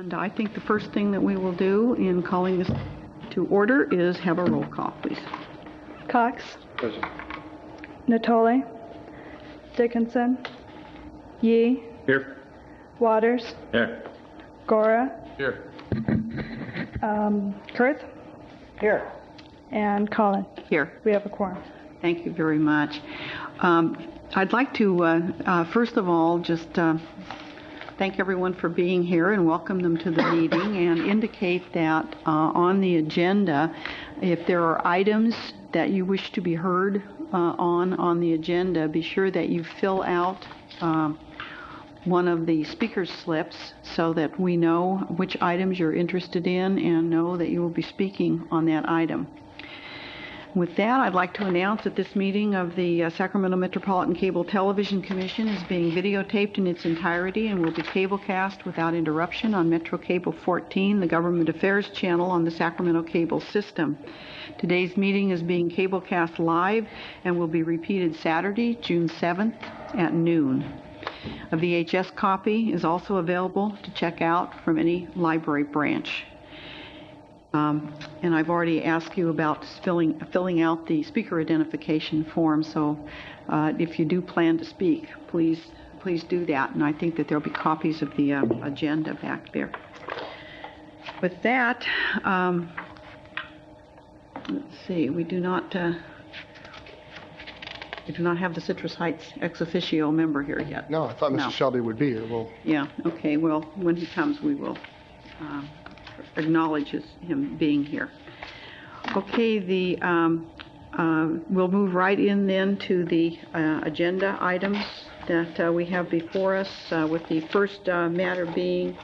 And I think the first thing that we will do in calling this to order is have a roll call, please. Cox. Present. Natole. Dickinson. Yee. Here. Waters. Here. Gora. Here. Kurth. Here. And Colin. Here. We have a quorum. Thank you very much. I'd like to, first of all, just thank everyone for being here and welcome them to the meeting and indicate that on the agenda, if there are items that you wish to be heard on the agenda, be sure that you fill out one of the speaker's slips so that we know which items you're interested in and know that you will be speaking on that item. With that, I'd like to announce that this meeting of the Sacramento Metropolitan Cable Television Commission is being videotaped in its entirety and will be cablecast without interruption on Metro Cable 14, the Government Affairs channel on the Sacramento Cable System. Today's meeting is being cablecast live and will be repeated Saturday, June 7th at noon. A VHS copy is also available to check out from any library branch. And I've already asked you about filling out the speaker identification form, so if you do plan to speak, please do that. And I think that there'll be copies of the agenda back there. With that, let's see, we do not have the Citrus Heights ex officio member here yet. No, I thought Mr. Shelby would be here. Well, yeah, okay, well, when he comes, we will acknowledges him being here. Okay, we'll move right in then to the agenda items that we have before us, with the first matter being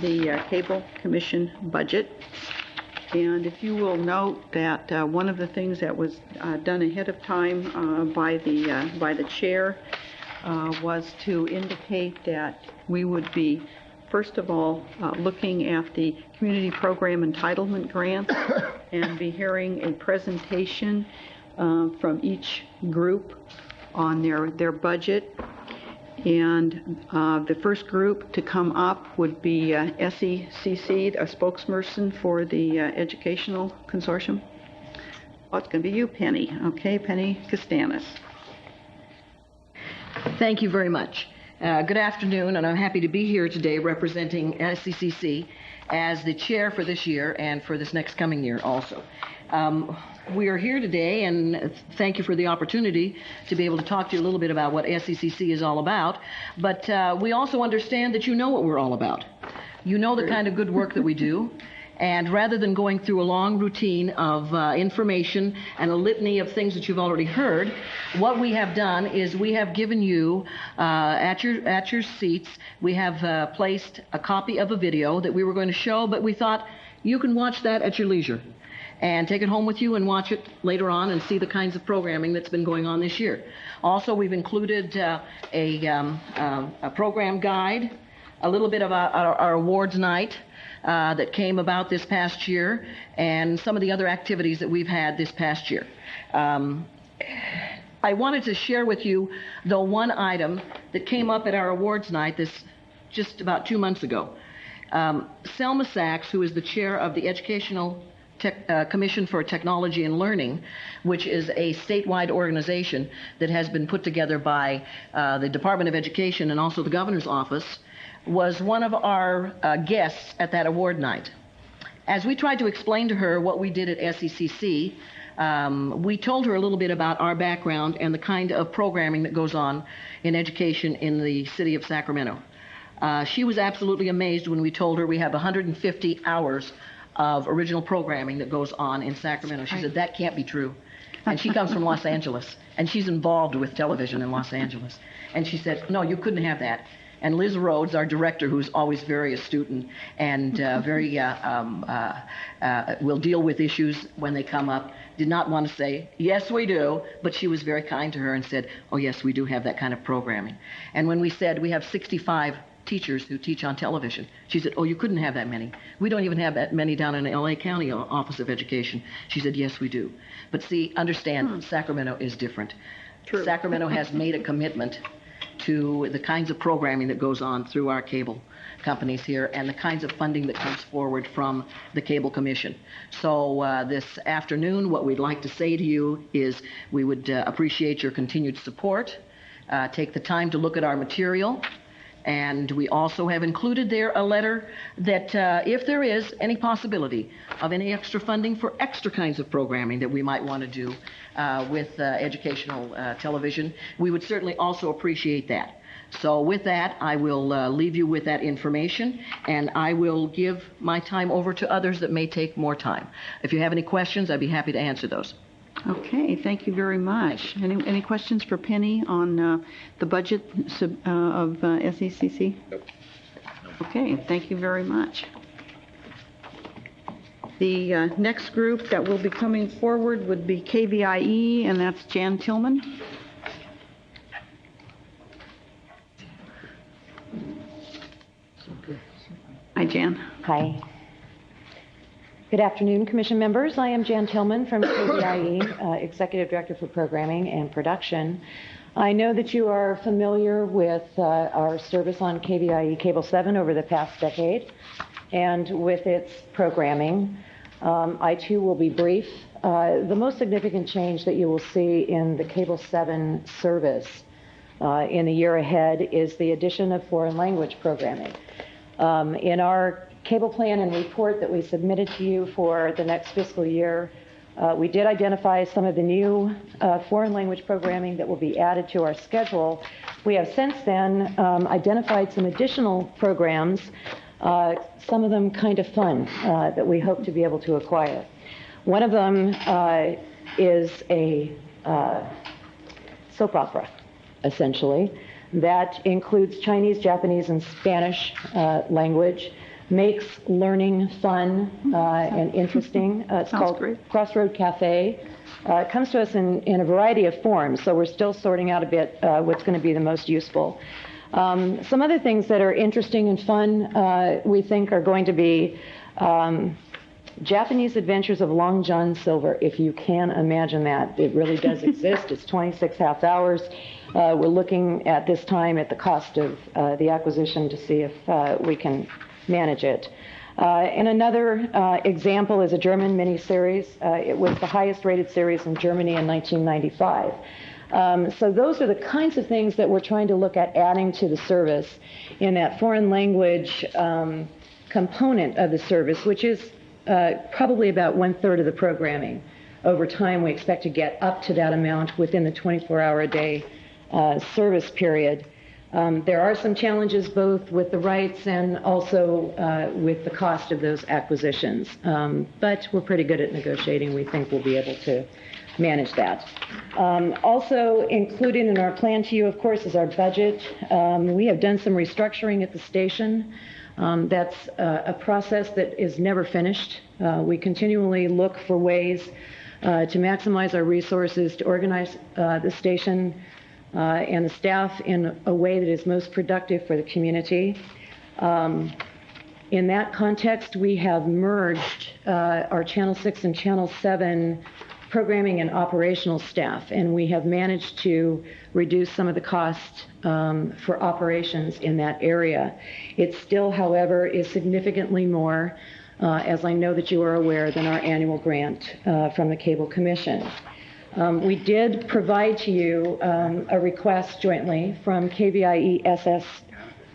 the Cable Commission budget. And if you will note that one of the things that was done ahead of time by the chair was to indicate that we would be first of all, looking at the community program entitlement grants and be hearing a presentation from each group on their budget. And the first group to come up would be SECC, a spokesperson for the Educational Consortium. Oh, it's going to be you, Penny. Okay, Penny Castanis. Thank you very much. Good afternoon, and I'm happy to be here today representing SECC as the chair for this year and for this next coming year also. We are here today, and thank you for the opportunity to be able to talk to you a little bit about what SECC is all about, but we also understand that you know what we're all about. You know the kind of good work that we do. And rather than going through a long routine of information and a litany of things that you've already heard, what we have done is we have given you, at your seats, we have placed a copy of a video that we were going to show, but we thought you can watch that at your leisure and take it home with you and watch it later on and see the kinds of programming that's been going on this year. Also, we've included a program guide, a little bit of our awards night, that came about this past year, and some of the other activities that we've had this past year. I wanted to share with you, though, one item that came up at our awards night just about 2 months ago. Selma Sachs, who is the chair of the Educational Commission for Technology and Learning, which is a statewide organization that has been put together by the Department of Education and also the Governor's Office, was one of our guests at that award night. As we tried to explain to her what we did at SECC, we told her a little bit about our background and the kind of programming that goes on in education in the city of Sacramento. She was absolutely amazed when we told her we have 150 hours of original programming that goes on in Sacramento. She said, that can't be true. And she comes from Los Angeles, and she's involved with television in Los Angeles. And she said, no, you couldn't have that. And Liz Rhodes, our director, who's always very astute and will deal with issues when they come up, did not want to say, yes, we do, but she was very kind to her and said, oh, yes, we do have that kind of programming. And when we said we have 65 teachers who teach on television, she said, oh, you couldn't have that many. We don't even have that many down in the L.A. County Office of Education. She said, yes, we do. But see, understand, Sacramento is different. True. Sacramento has made a commitment to the kinds of programming that goes on through our cable companies here and the kinds of funding that comes forward from the Cable Commission. So this afternoon, what we'd like to say to you is we would appreciate your continued support. Take the time to look at our material. And we also have included there a letter that if there is any possibility of any extra funding for extra kinds of programming that we might want to do with educational television, we would certainly also appreciate that. So with that, I will leave you with that information, and I will give my time over to others that may take more time. If you have any questions, I'd be happy to answer those. Okay, thank you very much. Any questions for Penny on the budget of SECC? Nope. Okay, thank you very much. The next group that will be coming forward would be KVIE, and that's Jan Tillman. Hi, Jan. Hi. Good afternoon, Commission members. I am Jan Tillman from KVIE, Executive Director for Programming and Production. I know that you are familiar with our service on KVIE Cable 7 over the past decade and with its programming. I too will be brief. The most significant change that you will see in the Cable 7 service in the year ahead is the addition of foreign language programming. In our cable plan and report that we submitted to you for the next fiscal year, we did identify some of the new foreign language programming that will be added to our schedule. We have since then identified some additional programs, some of them kind of fun, that we hope to be able to acquire. One of them is a soap opera, essentially, that includes Chinese, Japanese, and Spanish language, makes learning fun and interesting. It's called Crossroad Cafe. It comes to us in a variety of forms, so we're still sorting out a bit what's going to be the most useful. Some other things that are interesting and fun we think are going to be Japanese Adventures of Long John Silver, if you can imagine that. It really does exist. It's 26 half hours. We're looking at this time at the cost of the acquisition to see if we can manage it. And another example is a German miniseries. It was the highest rated series in Germany in 1995. So those are the kinds of things that we're trying to look at adding to the service in that foreign language component of the service, which is probably about 1/3 of the programming. Over time, we expect to get up to that amount within the 24-hour-a-day service period. There are some challenges both with the rights and also with the cost of those acquisitions. But we're pretty good at negotiating. We think we'll be able to manage that. Also included in our plan to you, of course, is our budget. We have done some restructuring at the station. That's a process that is never finished. We continually look for ways to maximize our resources, to organize the station and the staff in a way that is most productive for the community. In that context, we have merged our Channel 6 and Channel 7 programming and operational staff, and we have managed to reduce some of the costs for operations in that area. It still, however, is significantly more, as I know that you are aware, than our annual grant from the Cable Commission. We did provide to you a request jointly from KVIE,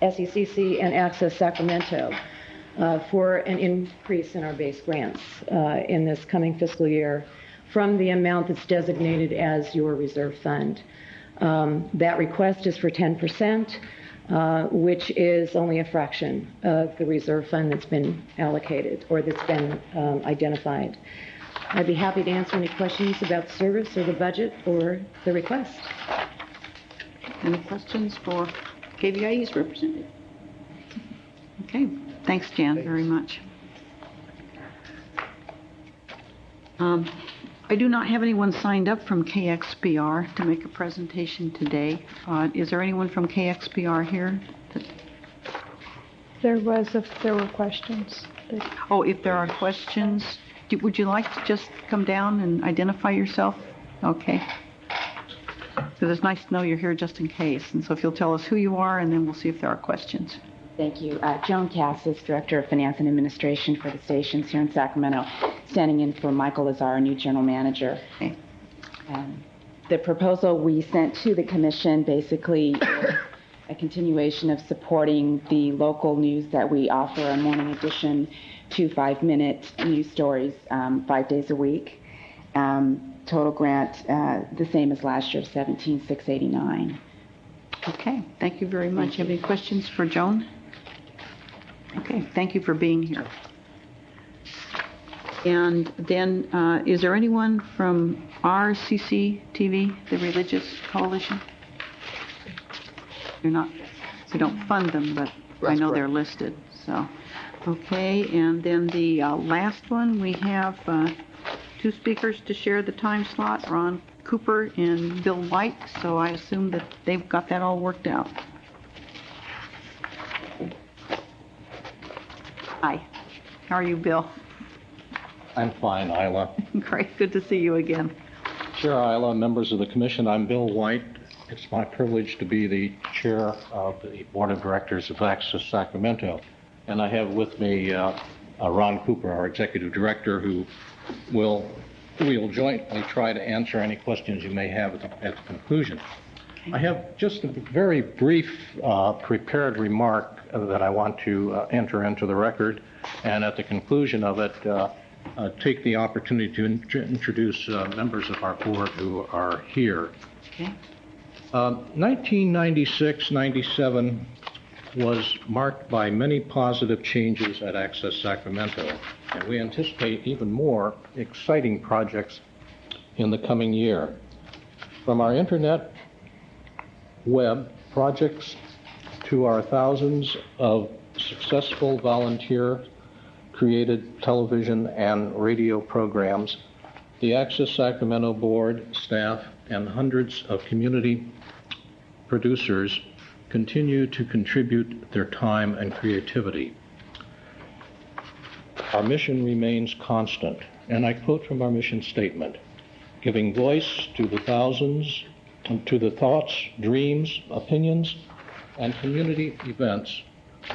SECC, and Access Sacramento for an increase in our base grants in this coming fiscal year from the amount that's designated as your reserve fund. That request is for 10%, which is only a fraction of the reserve fund that's been allocated or that's been identified. I'd be happy to answer any questions about the service or the budget or the request. Any questions for KVIE's representative? Okay, thanks, Jan, very much. I do not have anyone signed up from KXPR to make a presentation today. Is there anyone from KXPR here? There were questions. Oh, if there are questions, would you like to just come down and identify yourself? Okay. because it's nice to know you're here just in case. And so if you'll tell us who you are, and then we'll see if there are questions. Thank you. Joan Cassis, Director of Finance and Administration for the stations here in Sacramento, standing in for Michael Lazar, our new General Manager. Okay. The proposal we sent to the Commission basically is a continuation of supporting the local news that we offer on Morning Edition, 2 5-minute news stories 5 days a week. Total grant the same as last year, $17,689. Okay, thank you very much. Have any questions for Joan? Okay, thank you for being here. And then, is there anyone from RCC-TV, the Religious Coalition? You're not, we don't fund them, but I know they're listed, so. Okay, and then the last one, we have 2 speakers to share the time slot, Ron Cooper and Bill White, so I assume that they've got that all worked out. Hi, how are you, Bill? I'm fine, Isla. Great, good to see you again. Chair Isla, members of the Commission, I'm Bill White. It's my privilege to be the chair of the Board of Directors of Access Sacramento. And I have with me Ron Cooper, our Executive Director, who we'll jointly try to answer any questions you may have at the conclusion. Okay. I have just a very brief prepared remark that I want to enter into the record, and at the conclusion of it, take the opportunity to introduce members of our board who are here. Okay. 1996-97 was marked by many positive changes at Access Sacramento, and we anticipate even more exciting projects in the coming year. From our internet web projects to our thousands of successful volunteer-created television and radio programs, the Access Sacramento board, staff, and hundreds of community producers continue to contribute their time and creativity. Our mission remains constant, and I quote from our mission statement, giving voice to the thousands, to the thoughts, dreams, opinions, and community events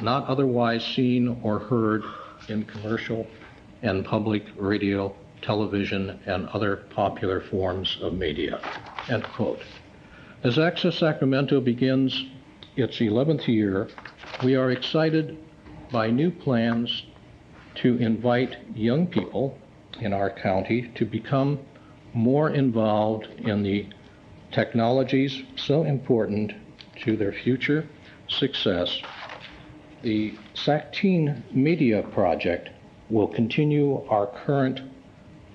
not otherwise seen or heard in commercial and public radio, television, and other popular forms of media, end quote. As Access Sacramento begins its 11th year, we are excited by new plans to invite young people in our county to become more involved in the technologies so important to their future success. The SAC-Teen Media Project will continue our current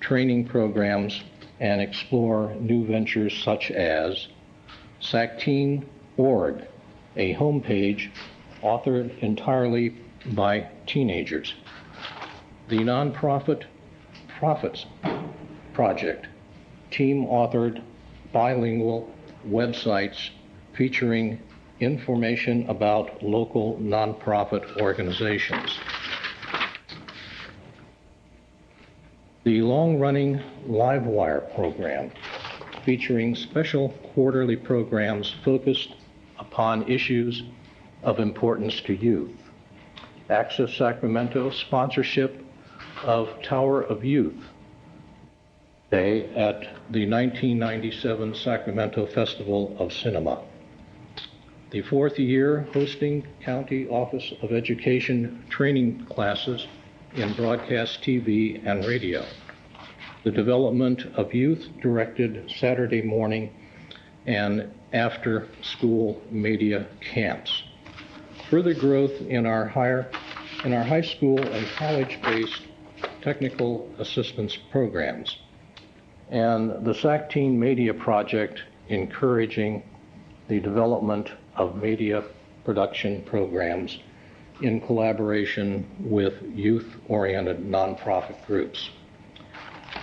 training programs and explore new ventures such as SAC-Teen.org, a homepage authored entirely by teenagers. The nonprofit Profits Project, team-authored bilingual websites featuring information about local nonprofit organizations. The long-running Livewire program, featuring special quarterly programs focused upon issues of importance to youth. Access Sacramento sponsorship of Tower of Youth Day at the 1997 Sacramento Festival of Cinema. The 4th year hosting County Office of Education training classes in broadcast TV and radio. The development of youth-directed Saturday morning and after-school media camps. Further growth in our high school and college-based technical assistance programs. And the SAC-Teen Media Project encouraging the development of media production programs in collaboration with youth-oriented nonprofit groups.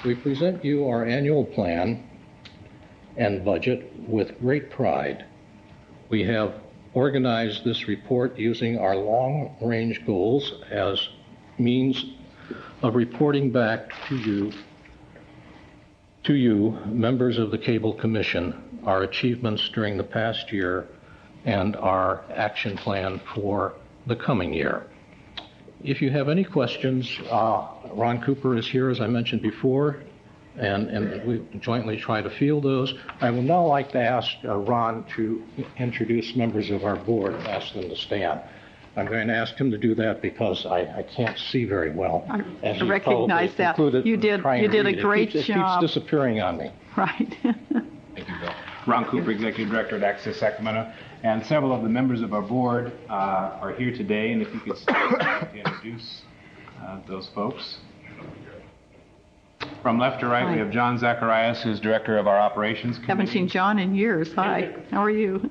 We present you our annual plan and budget with great pride. We have organized this report using our long-range goals as means of reporting back to you to you, members of the Cable Commission, our achievements during the past year and our action plan for the coming year. If you have any questions, Ron Cooper is here, as I mentioned before, and we jointly try to field those. I would now like to ask Ron to introduce members of our board and ask them to stand. I'm going to ask him to do that because I can't see very well. I recognize that. You did a great job. It keeps disappearing on me. Right. Thank you, Bill. Ron Cooper, Executive Director at Access Sacramento, and several of the members of our board are here today, and if you could stand to introduce those folks. From left to right, Hi. we have John Zacharias, who's Director of our Operations Committee. Haven't seen John in years. Hi. How are you?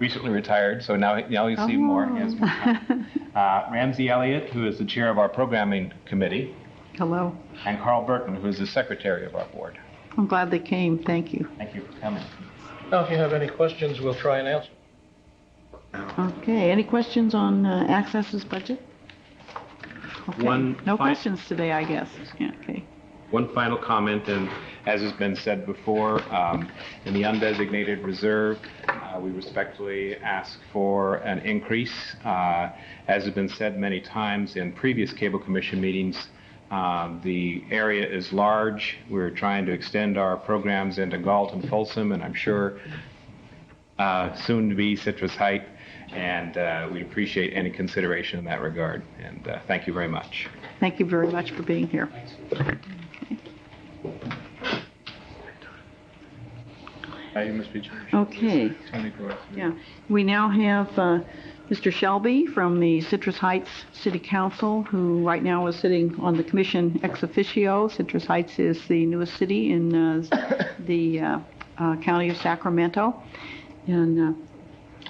Recently retired, so now you see more. Yes. Ramsey Elliott, who is the Chair of our Programming Committee, Hello. and Carl Burton, who is the Secretary of our board. I'm glad they came. Thank you. Thank you for coming. Now, if you have any questions, we'll try and answer. Okay. Any questions on Access's budget? Okay. No fi- questions today, I guess. Yeah, okay. One final comment, and as has been said before, in the undesignated reserve, we respectfully ask for an increase. As has been said many times in previous Cable Commission meetings, the area is large. We're trying to extend our programs into Galt and Folsom, and I'm sure soon to be Citrus Heights, and we appreciate any consideration in that regard. And thank you very much. Thank you very much for being here. Okay. Yeah. We now have Mr. Shelby from the Citrus Heights City Council, who right now is sitting on the commission ex officio. Citrus Heights is the newest city in the county of Sacramento. And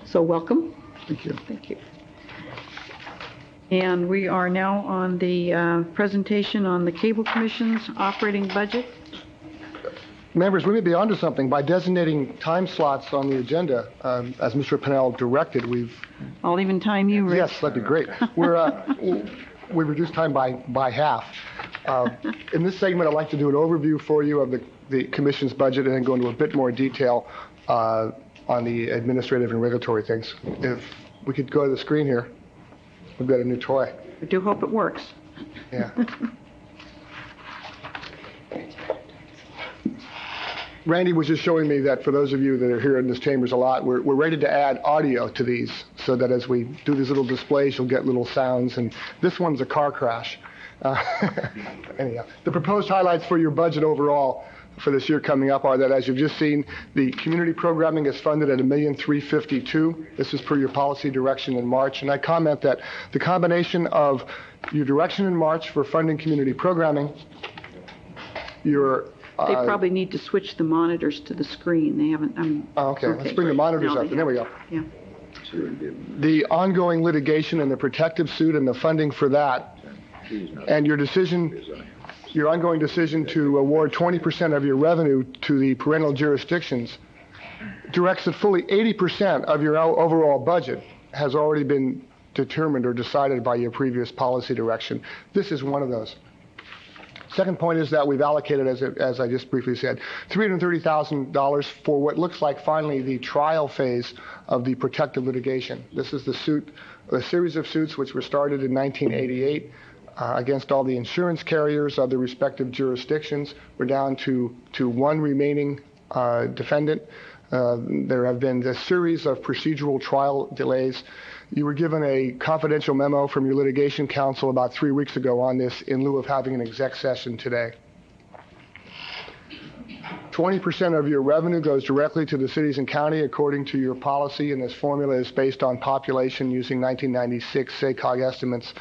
so welcome. Thank you. Thank you. And we are now on the presentation on the Cable Commission's operating budget. Members, we may be onto something. By designating time slots on the agenda, as Mr. Pennell directed, I'll even time you, Rich. yes, that'd be great. We reduced time by half. In this segment, I'd like to do an overview for you of the Commission's budget and then go into a bit more detail on the administrative and regulatory things. If we could go to the screen here, we've got a new toy. I do hope it works. Yeah. Randy was just showing me that for those of you that are here in this chambers a lot, we're ready to add audio to these so that as we do these little displays, you'll get little sounds. And this one's a car crash. Anyhow, the proposed highlights for your budget overall for this year coming up are that, as you've just seen, the community programming is funded at $1,352,000. This is per your policy direction in March. And I comment that the combination of your direction in March for funding community programming, your They probably need to switch the monitors to the screen. They haven't. okay, let's bring the monitors No, up. There we go. Yeah. The ongoing litigation and the protective suit and the funding for that, and your ongoing decision to award 20% of your revenue to the parental jurisdictions directs that fully 80% of your overall budget has already been determined or decided by your previous policy direction. This is one of those. Second point is that we've allocated, as I just briefly said, $330,000 for what looks like finally the trial phase of the protective litigation. This is a series of suits which were started in 1988 against all the insurance carriers of the respective jurisdictions. We're down to one remaining defendant. There have been a series of procedural trial delays. You were given a confidential memo from your litigation counsel about 3 weeks ago on this in lieu of having an exec session today. 20% of your revenue goes directly to the cities and county according to your policy, and this formula is based on population using 1996 SACOG estimates.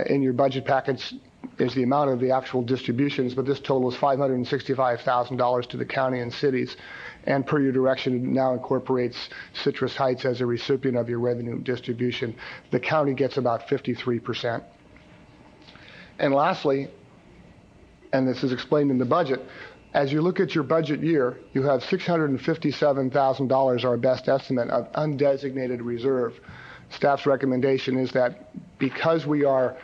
In your budget package is the amount of the actual distributions, but this total is $565,000 to the county and cities. And per your direction, it now incorporates Citrus Heights as a recipient of your revenue distribution. The county gets about 53%. And lastly, and this is explained in the budget, as you look at your budget year, you have $657,000, our best estimate, of undesignated reserve. Staff's recommendation is that because we are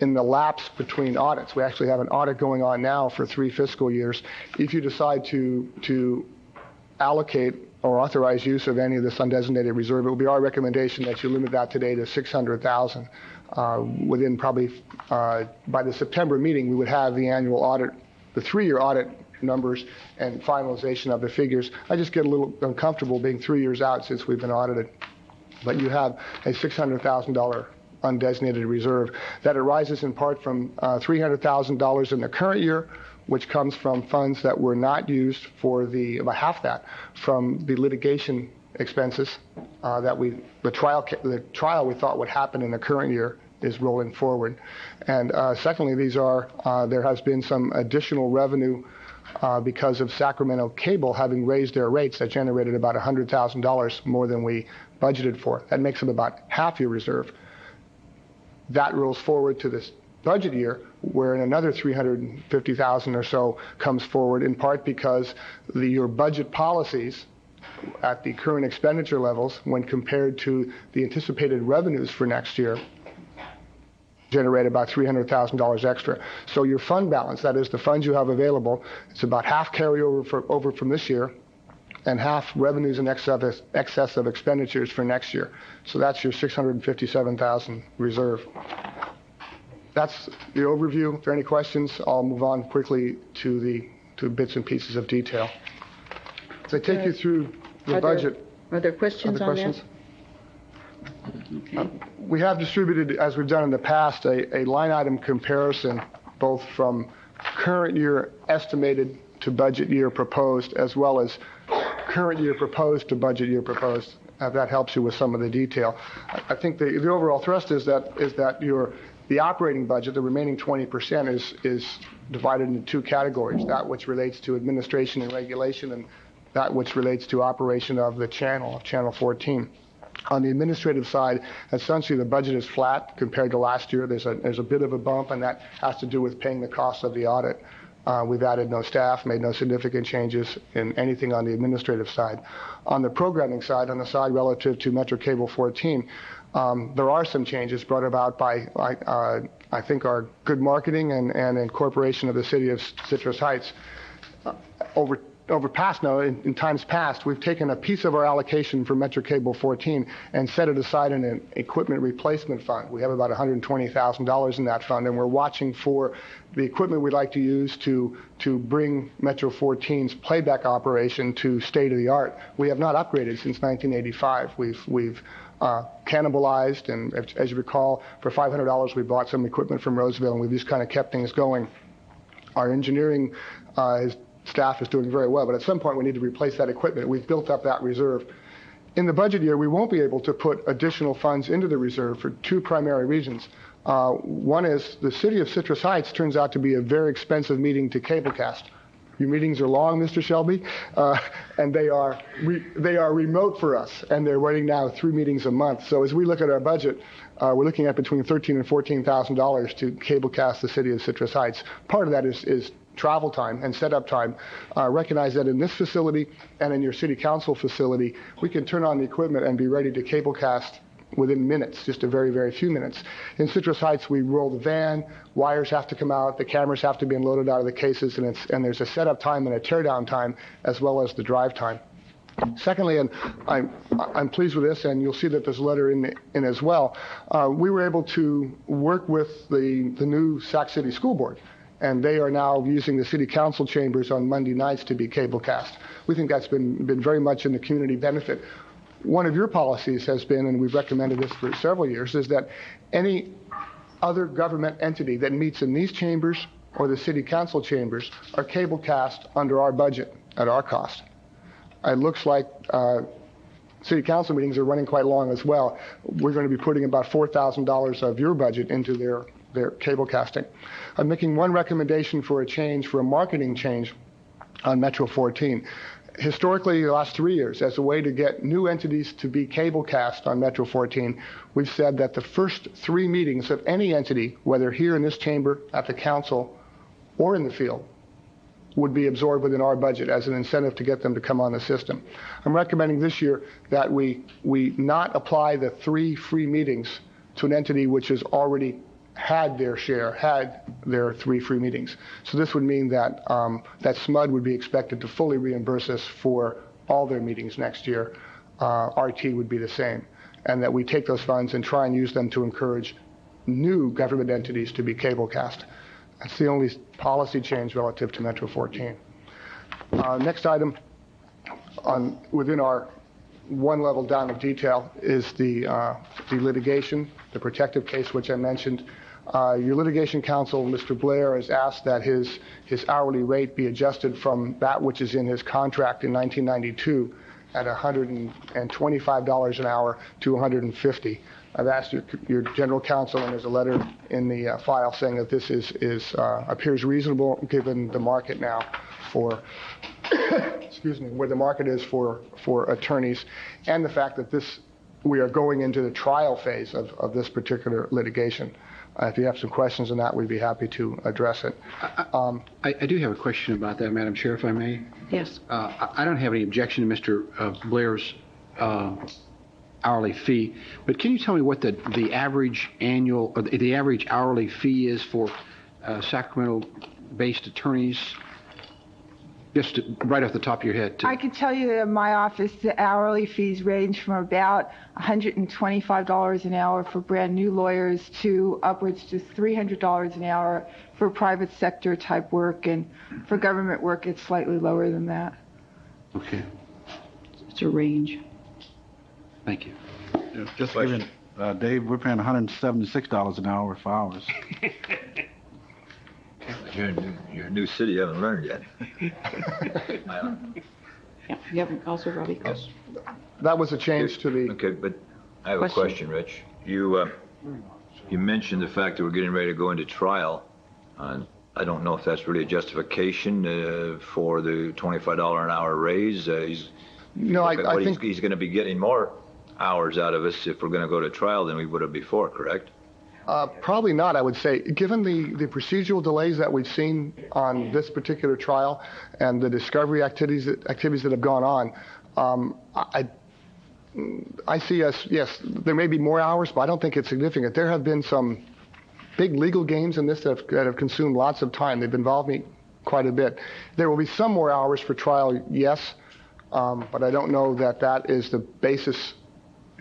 in the lapse between audits. We actually have an audit going on now for 3 fiscal years. If you decide to allocate or authorize use of any of this undesignated reserve, it will be our recommendation that you limit that today to $600,000. Within probably by the September meeting, we would have the annual audit, the 3-year audit numbers and finalization of the figures. I just get a little uncomfortable being 3 years out since we've been audited. But you have a $600,000 undesignated reserve that arises in part from $300,000 in the current year, which comes from funds that were not used for about half that from the litigation expenses that the trial we thought would happen in the current year is rolling forward. And secondly, there has been some additional revenue because of Sacramento Cable having raised their rates that generated about $100,000 more than we budgeted for. That makes up about half your reserve. That rolls forward to this budget year, where another $350,000 or so comes forward, in part because your budget policies at the current expenditure levels, when compared to the anticipated revenues for next year, generate about $300,000 extra. So your fund balance, that is the funds you have available, it's about half carryover over from this year and half revenues in excess of expenditures for next year. So that's your $657,000 reserve. That's the overview. If there are any questions, I'll move on quickly to bits and pieces of detail. As I take you through the budget. Are there questions on that? Okay. We have distributed, as we've done in the past, a line item comparison, both from current year estimated to budget year proposed, as well as current year proposed to budget year proposed. That helps you with some of the detail. I think the overall thrust is that the operating budget, the remaining 20%, is divided into 2 categories: that which relates to administration and regulation, and that which relates to operation of the channel, of Channel 14. On the administrative side, essentially the budget is flat compared to last year. There's a bit of a bump, and that has to do with paying the cost of the audit. We've added no staff, made no significant changes in anything on the administrative side. On the programming side, on the side relative to Metro Cable 14, there are some changes brought about by, I think, our good marketing and incorporation of the city of Citrus Heights. In times past, we've taken a piece of our allocation for Metro Cable 14 and set it aside in an equipment replacement fund. We have about $120,000 in that fund, and we're watching for the equipment we'd like to use to bring Metro 14's playback operation to state of the art. We have not upgraded since 1985. We've cannibalized, and as you recall, for $500 we bought some equipment from Roseville, and we've just kind of kept things going. Our engineering staff is doing very well, but at some point we need to replace that equipment. We've built up that reserve. In the budget year, we won't be able to put additional funds into the reserve for 2 primary reasons. One is the city of Citrus Heights turns out to be a very expensive meeting to cablecast. Your meetings are long, Mr. Shelby, and they are remote for us, and they're running now 3 meetings a month. So as we look at our budget, we're looking at between $13,000 and $14,000 to cablecast the city of Citrus Heights. Part of that is travel time and setup time. Recognize that in this facility and in your city council facility, we can turn on the equipment and be ready to cablecast within minutes, just a very, very few minutes. In Citrus Heights, we roll the van, wires have to come out, the cameras have to be unloaded out of the cases, and there's a setup time and a teardown time, as well as the drive time. Secondly, and I'm pleased with this, and you'll see that there's a letter in as well, we were able to work with the new Sac City School Board, and they are now using the city council chambers on Monday nights to be cablecast. We think that's been very much in the community benefit. One of your policies has been, and we've recommended this for several years, is that any other government entity that meets in these chambers or the city council chambers are cablecast under our budget at our cost. It looks like city council meetings are running quite long as well. We're going to be putting about $4,000 of your budget into their cablecasting. I'm making one recommendation for a marketing change on Metro 14. Historically, the last 3 years, as a way to get new entities to be cablecast on Metro 14, we've said that the first 3 meetings of any entity, whether here in this chamber, at the council, or in the field, would be absorbed within our budget as an incentive to get them to come on the system. I'm recommending this year that we not apply the 3 free meetings to an entity which is already had their share, had their 3 free meetings. So this would mean that that SMUD would be expected to fully reimburse us for all their meetings next year. RT would be the same, and that we take those funds and try and use them to encourage new government entities to be cablecast. That's the only policy change relative to Metro 14. Next item within our one level down of detail is the litigation, the protective case which I mentioned. Your litigation counsel, Mr. Blair, has asked that his hourly rate be adjusted from that which is in his contract in 1992 at $125 an hour to $150. I've asked your general counsel, and there's a letter in the file saying that this appears reasonable given the market now for excuse me, where the market is for attorneys, and the fact that we are going into the trial phase of this particular litigation. If you have some questions on that, we'd be happy to address it. I do have a question about that, Madam Chair, if I may. Yes. I don't have any objection to Mr. Blair's hourly fee, but can you tell me what the average annual or the average hourly fee is for Sacramento-based attorneys? Just right off the top of your head. I can tell you that in my office, the hourly fees range from about $125 an hour for brand new lawyers to upwards to $300 an hour for private sector type work, and for government work, it's slightly lower than that. Okay. It's a range. Thank you. Yeah, just giving, Dave, we're paying $176 an hour for hours. You're a new city, you haven't learned yet. Yeah, you haven't also, Robbie? Yes. That was a change to the... Okay, but I have a question, Rich. You mentioned the fact that we're getting ready to go into trial. I don't know if that's really a justification for the $25 an hour raise. No, I think... He's going to be getting more hours out of us if we're going to go to trial than we would have before, correct? Probably not, I would say. Given the procedural delays that we've seen on this particular trial and the discovery activities that have gone on, I see us, yes, there may be more hours, but I don't think it's significant. There have been some big legal games in this that have consumed lots of time. They've involved me quite a bit. There will be some more hours for trial, yes, but I don't know that that is the basis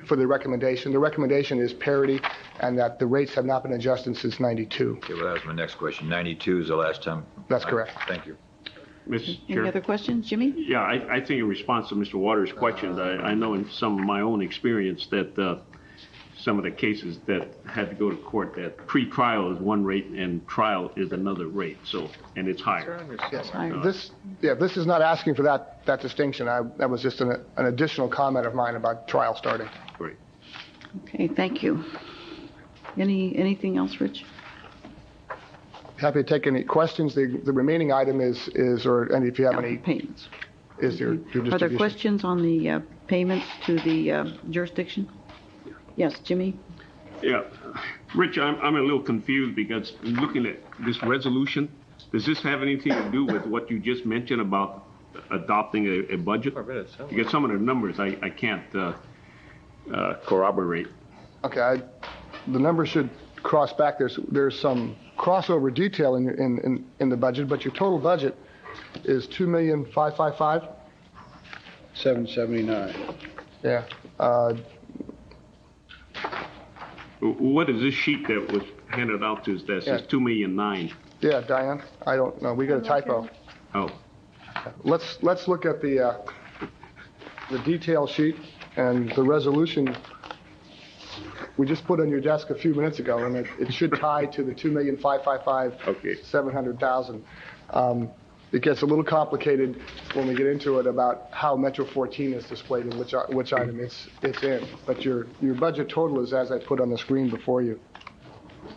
for the recommendation. The recommendation is parity, and that the rates have not been adjusted since '92. Okay, well, that was my next question. '92 is the last time. That's correct. Thank you. Mr. Any Chair. other questions? Jimmy? Yeah, I think in response to Mr. Waters' questions, I know in some of my own experience that some of the cases that had to go to court, that pre-trial is one rate and trial is another rate, so, and it's higher. Yes. This is not asking for that distinction. That was just an additional comment of mine about trial starting. Great. Okay, thank you. Anything else, Rich? Happy to take any questions. The remaining item is and if you have any payments, is your distribution. Are there questions on the payments to the jurisdiction? Yes, Jimmy? Yeah, Rich, I'm a little confused because looking at this resolution, does this have anything to do with what you just mentioned about adopting a budget? Because some of the numbers I can't corroborate. Okay, the numbers should cross back. There's some crossover detail in the budget, but your total budget is $2,555,779. 779. Yeah. What is this sheet that was handed out to us that says $2,009,000? Yeah, Diane, I don't know. We got a typo. Oh. Let's look at the detail sheet and the resolution we just put on your desk a few minutes ago, and it should tie to the $2,555,700,000. It gets a little complicated when we get into it about how Metro 14 is displayed and which item it's in. But your budget total is as I put on the screen before you.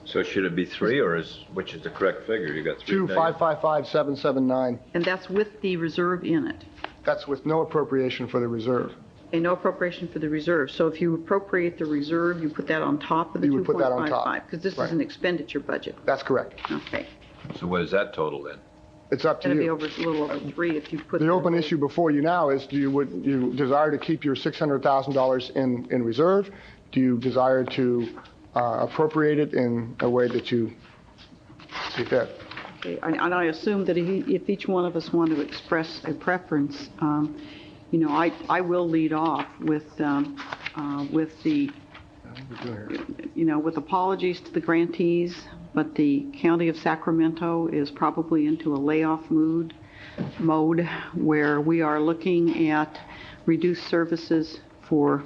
So should it be 3, or which is the correct figure? You got 3 million. 2,555,779. And that's with the reserve in it? That's with no appropriation for the reserve. And no appropriation for the reserve. So if you appropriate the reserve, you put that on top of the 2.55? You would put that on top. Because this is an expenditure budget. That's correct. Okay. So what is that total then? It's up to It'll be you. over, a little over 3 if you put The open issue before you now is, do you desire to keep your $600,000 in reserve? Do you desire to appropriate it in a way that you see fit. Okay, and I assume that if each one of us want to express a preference, I will lead off with the, with apologies to the grantees, but the County of Sacramento is probably into a layoff mode where we are looking at reduced services for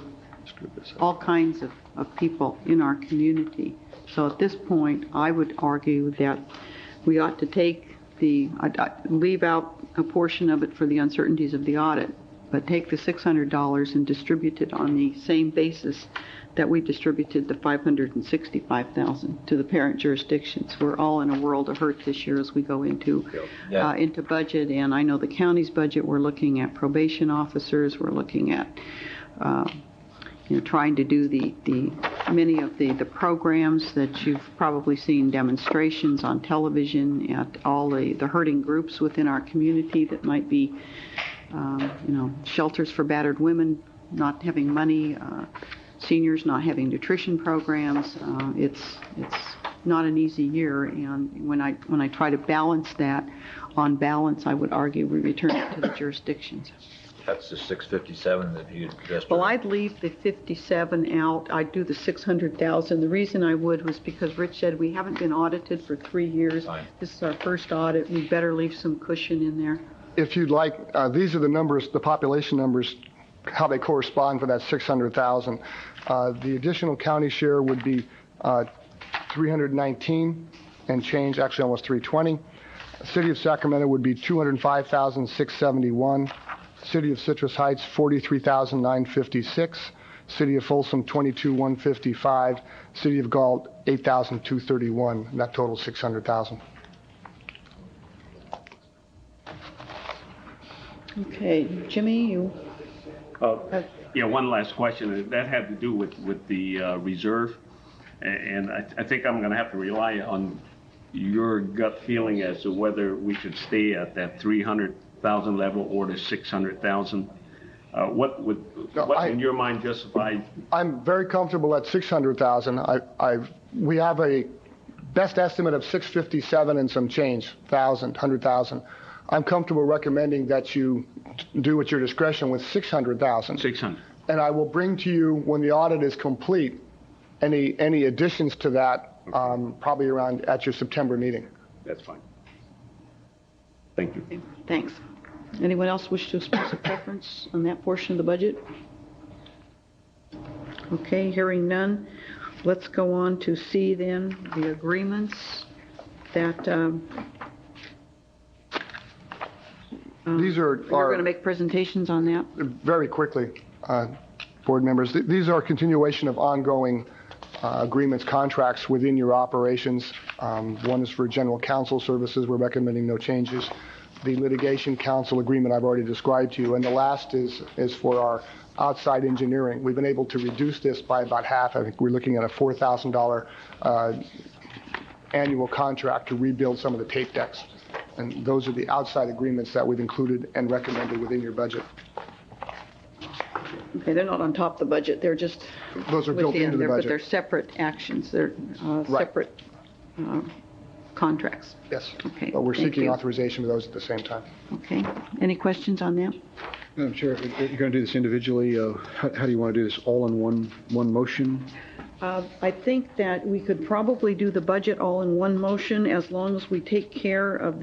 all kinds of people in our community. So at this point, I would argue that we ought to take leave out a portion of it for the uncertainties of the audit, but take the $600 and distribute it on the same basis that we distributed the $565,000 to the parent jurisdictions. We're all in a world of hurt this year as we go into budget, and I know the county's budget. We're looking at probation officers. We're looking at trying to do many of the programs that you've probably seen demonstrations on television at all the hurting groups within our community that might be, shelters for battered women not having money, seniors not having nutrition programs. It's not an easy year, and when I try to balance that, on balance, I would argue we return it to the jurisdictions. That's the 657 that you suggested. Well, I'd leave the 57 out. I'd do the 600,000. The reason I would was because Rich said we haven't been audited for 3 years. Fine. This is our first audit. We better leave some cushion in there. If you'd like, these are the numbers, the population numbers, how they correspond for that 600,000. The additional county share would be 319 and change, actually almost 320. City of Sacramento would be 205,671. City of Citrus Heights, 43,956. City of Folsom, 22,155. City of Galt, 8,231. And that totals 600,000. Okay, Jimmy, you. One last question. That had to do with the reserve, and I think I'm going to have to rely on your gut feeling as to whether we should stay at that 300,000 level or the 600,000. What in your mind justifies? I'm very comfortable at 600,000. We have a best estimate of 657 and some change, 100,000. I'm comfortable recommending that you do at your discretion with 600,000. 600. And I will bring to you, when the audit is complete, any additions to that, probably around at your September meeting. That's fine. Thank you. Okay, thanks. Anyone else wish to express a preference on that portion of the budget? Okay, hearing none. Let's go on to C then, the agreements that these are you're going to make presentations on that? Very quickly, board members. These are a continuation of ongoing agreements, contracts within your operations. One is for general counsel services. We're recommending no changes. The litigation counsel agreement I've already described to you. And the last is for our outside engineering. We've been able to reduce this by about half. I think we're looking at a $4,000 annual contract to rebuild some of the tape decks. And those are the outside agreements that we've included and recommended within your budget. Okay, they're not on top of the budget. They're just those are built into the budget. But they're separate actions. They're separate contracts. Yes. Okay. But we're seeking authorization for those at the same time. Okay. Any questions on that? Madam Chair, if you're going to do this individually, how do you want to do this? All in one motion? I think that we could probably do the budget all in one motion as long as we take care of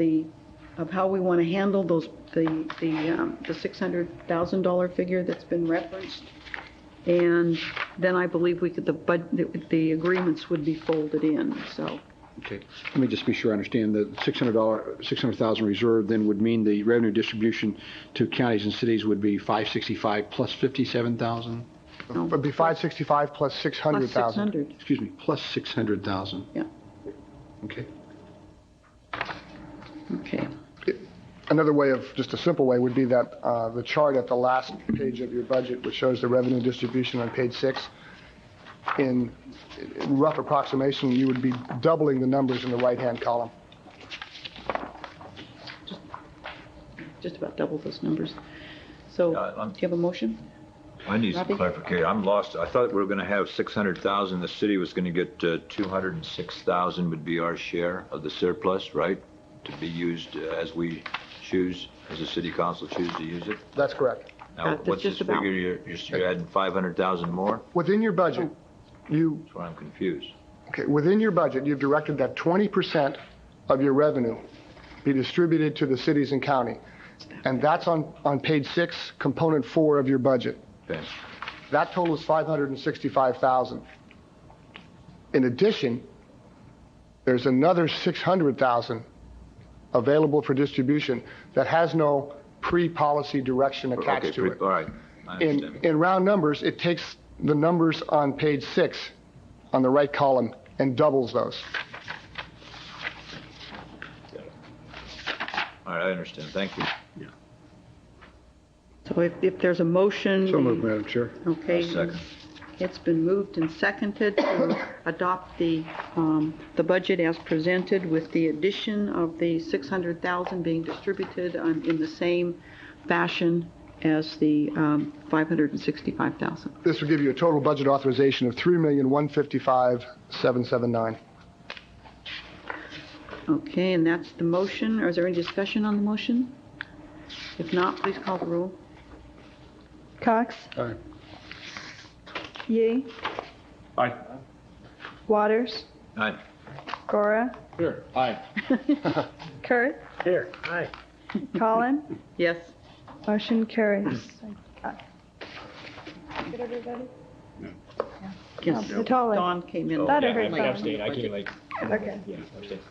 how we want to handle the $600,000 figure that's been referenced, and then I believe the agreements would be folded in. So. Okay. Let me just be sure I understand. The $600,000 reserve then would mean the revenue distribution to counties and cities would be $565 plus $57,000. It would be $565 plus $600,000. Plus 600. Excuse me, plus $600,000. Yeah. Okay. Okay. Another way just a simple way would be that the chart at the last page of your budget, which shows the revenue distribution on page 6, in rough approximation, you would be doubling the numbers in the right-hand column. Just about double those numbers. So, do you have a motion? I need some Robbie? clarification. I'm lost. I thought we were going to have 600,000. The city was going to get 206,000 would be our share of the surplus, right? To be used as we choose, as the city council choose to use it. That's correct. Now, That's what's this just about- figure? You're adding 500,000 more? Within your budget, That's why I'm confused. within your budget, you've directed that 20% of your revenue be distributed to the cities and county. And that's on page 6, component 4 of your budget. Okay. That total is 565,000. In addition, there's another 600,000 available for distribution that has no pre-policy direction attached to it. All right. I understand. In round numbers, it takes the numbers on page 6 on the right column and doubles those. All right, I understand. Thank you. So if there's a motion. So moved, Madam Chair. Okay. Second. It's been moved and seconded to adopt the budget as presented with the addition of the 600,000 being distributed in the same fashion as the 565,000. This will give you a total budget authorization of $3,155,779. Okay, and that's the motion. Is there any discussion on the motion? If not, please call the roll. Cox. Aye. Yee. Aye. Waters. Aye. Gora. Here. Aye. Kurt. Here. Aye. Colin. Yes. Motion carries. Did everybody? Yes. Vitale. Dawn came in. Thought I heard I Dawn. abstained. I came late. Okay. Yeah, abstained.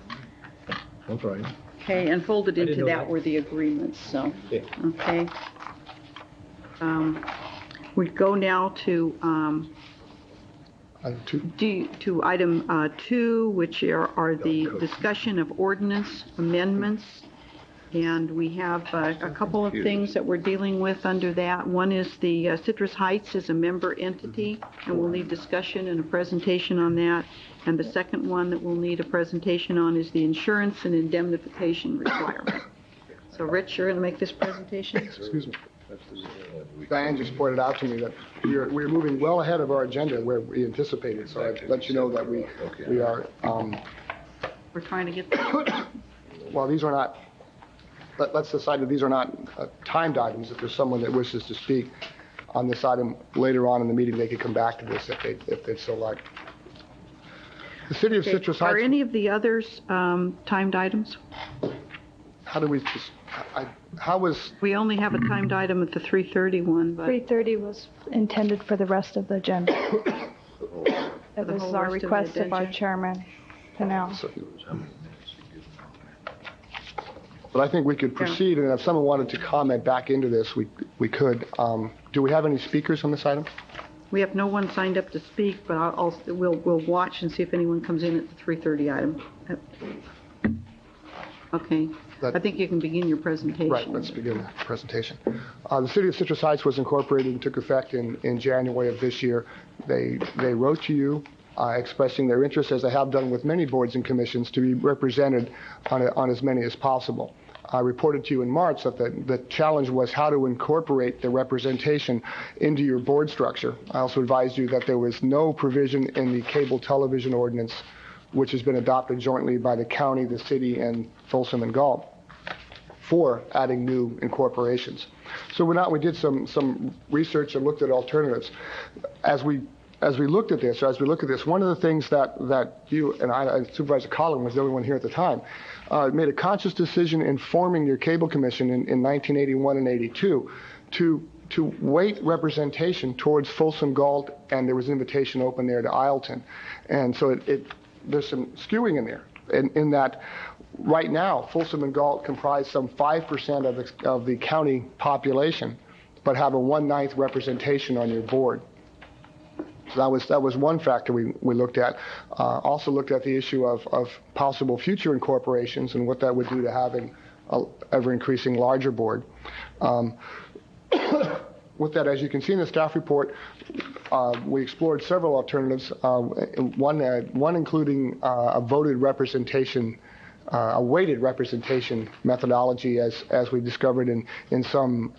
No problem. Okay, and folded into know that that. were the agreements, so, Yeah. okay. We go now to item 2, which are the discussion of ordinance amendments. And we have a couple of things that we're dealing with under that. One is the Citrus Heights is a member entity, and we'll need discussion and a presentation on that. And the second one that we'll need a presentation on is the insurance and indemnification requirement. So Rich, you're going to make this presentation? Excuse me. Diane just pointed out to me that we're moving well ahead of our agenda where we anticipated, so I'd let you know that we are, We're trying to get well, these are not, let's decide that these are not timed items. If there's someone that wishes to speak on this item later on in the meeting, they could come back to this if they'd so like. The City of Citrus Heights. Are any of the others timed items? How do we, how was, We only have a timed item at the 3:30 one, but 3:30 was intended for the rest of the agenda. That The was whole our rest of the request of our agenda? chairman to now. but I think we could proceed, and if someone wanted to comment back into this, we could. Do we have any speakers on this item? we have no one signed up to speak, but we'll watch and see if anyone comes in at the 3:30 item. Okay, I think you can begin your presentation. Right, let's begin the presentation. The City of Citrus Heights was incorporated and took effect in January of this year. They wrote to you expressing their interest, as they have done with many boards and commissions, to be represented on as many as possible. I reported to you in March that the challenge was how to incorporate the representation into your board structure. I also advised you that there was no provision in the cable television ordinance, which has been adopted jointly by the county, the city, and Folsom and Galt, for adding new incorporations. So we did some research and looked at alternatives. As we looked at this, one of the things that you and I, Supervisor Collin was the only one here at the time, made a conscious decision in forming your cable commission in 1981 and 82 to weight representation towards Folsom Galt, and there was an invitation open there to Isleton. And so there's some skewing in there, in that right now, Folsom and Galt comprise some 5% of the county population, but have a 1/9 representation on your board. So that was one factor we looked at. Also looked at the issue of possible future incorporations and what that would do to having an ever-increasing larger board. With that, as you can see in the staff report, we explored several alternatives, one including a voted representation a weighted representation methodology, as we discovered in some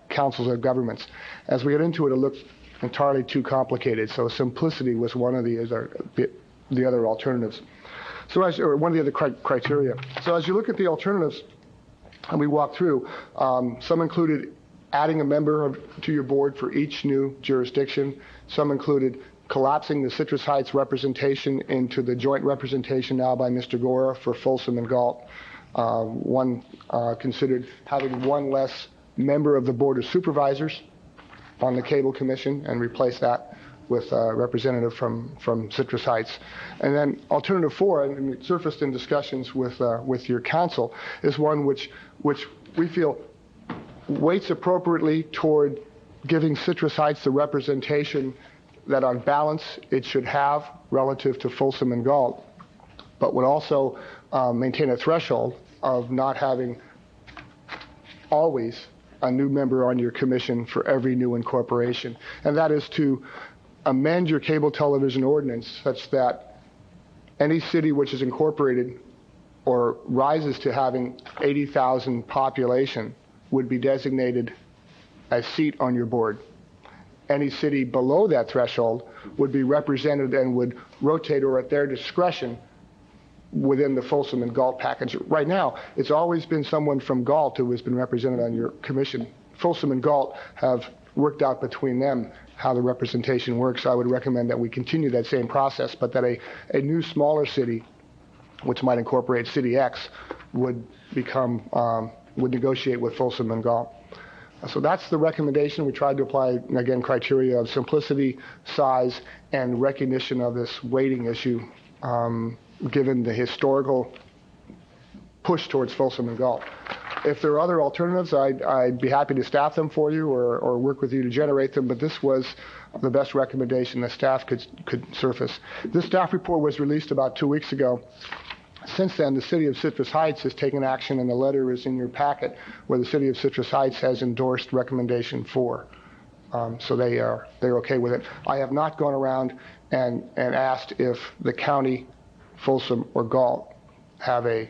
councils of governments. As we get into it, it looks entirely too complicated. So simplicity was one of the other alternatives. So or one of the other criteria. So as you look at the alternatives, and we walk through, some included adding a member to your board for each new jurisdiction. Some included collapsing the Citrus Heights representation into the joint representation now by Mr. Gora for Folsom and Galt. One considered having one less member of the Board of Supervisors on the Cable Commission and replace that with a representative from Citrus Heights. And then alternative 4, and it surfaced in discussions with your council, is one which we feel weights appropriately toward giving Citrus Heights the representation that on balance it should have relative to Folsom and Galt, but would also maintain a threshold of not having always a new member on your commission for every new incorporation. And that is to amend your cable television ordinance such that any city which is incorporated or rises to having 80,000 population would be designated a seat on your board. Any city below that threshold would be represented and would rotate or at their discretion within the Folsom and Galt package. Right now, it's always been someone from Galt who has been represented on your commission. Folsom and Galt have worked out between them how the representation works. I would recommend that we continue that same process, but that a new smaller city, which might incorporate City X, would negotiate with Folsom and Galt. So that's the recommendation. We tried to apply, again, criteria of simplicity, size, and recognition of this weighting issue, given the historical push towards Folsom and Galt. If there are other alternatives, I'd be happy to staff them for you or work with you to generate them, but this was the best recommendation the staff could surface. This staff report was released about 2 weeks ago. Since then, the City of Citrus Heights has taken action, and the letter is in your packet, where the City of Citrus Heights has endorsed recommendation 4. So they're okay with it. I have not gone around and asked if the county, Folsom, or Galt have a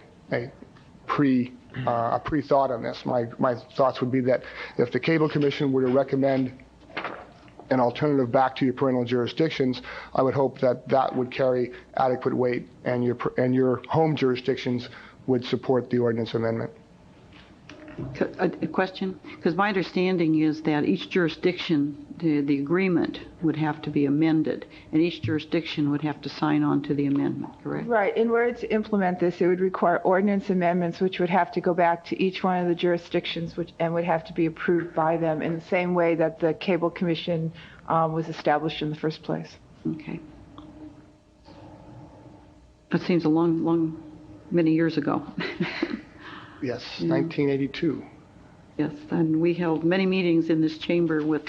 pre-thought on this. My thoughts would be that if the Cable Commission were to recommend an alternative back to your parental jurisdictions, I would hope that would carry adequate weight, and your home jurisdictions would support the ordinance amendment. A question? Because my understanding is that each jurisdiction, the agreement would have to be amended, and each jurisdiction would have to sign on to the amendment, correct? Right. In order to implement this, it would require ordinance amendments, which would have to go back to each one of the jurisdictions and would have to be approved by them in the same way that the Cable Commission was established in the first place. Okay. That seems many years ago. Yes, 1982. Yes, and we held many meetings in this chamber with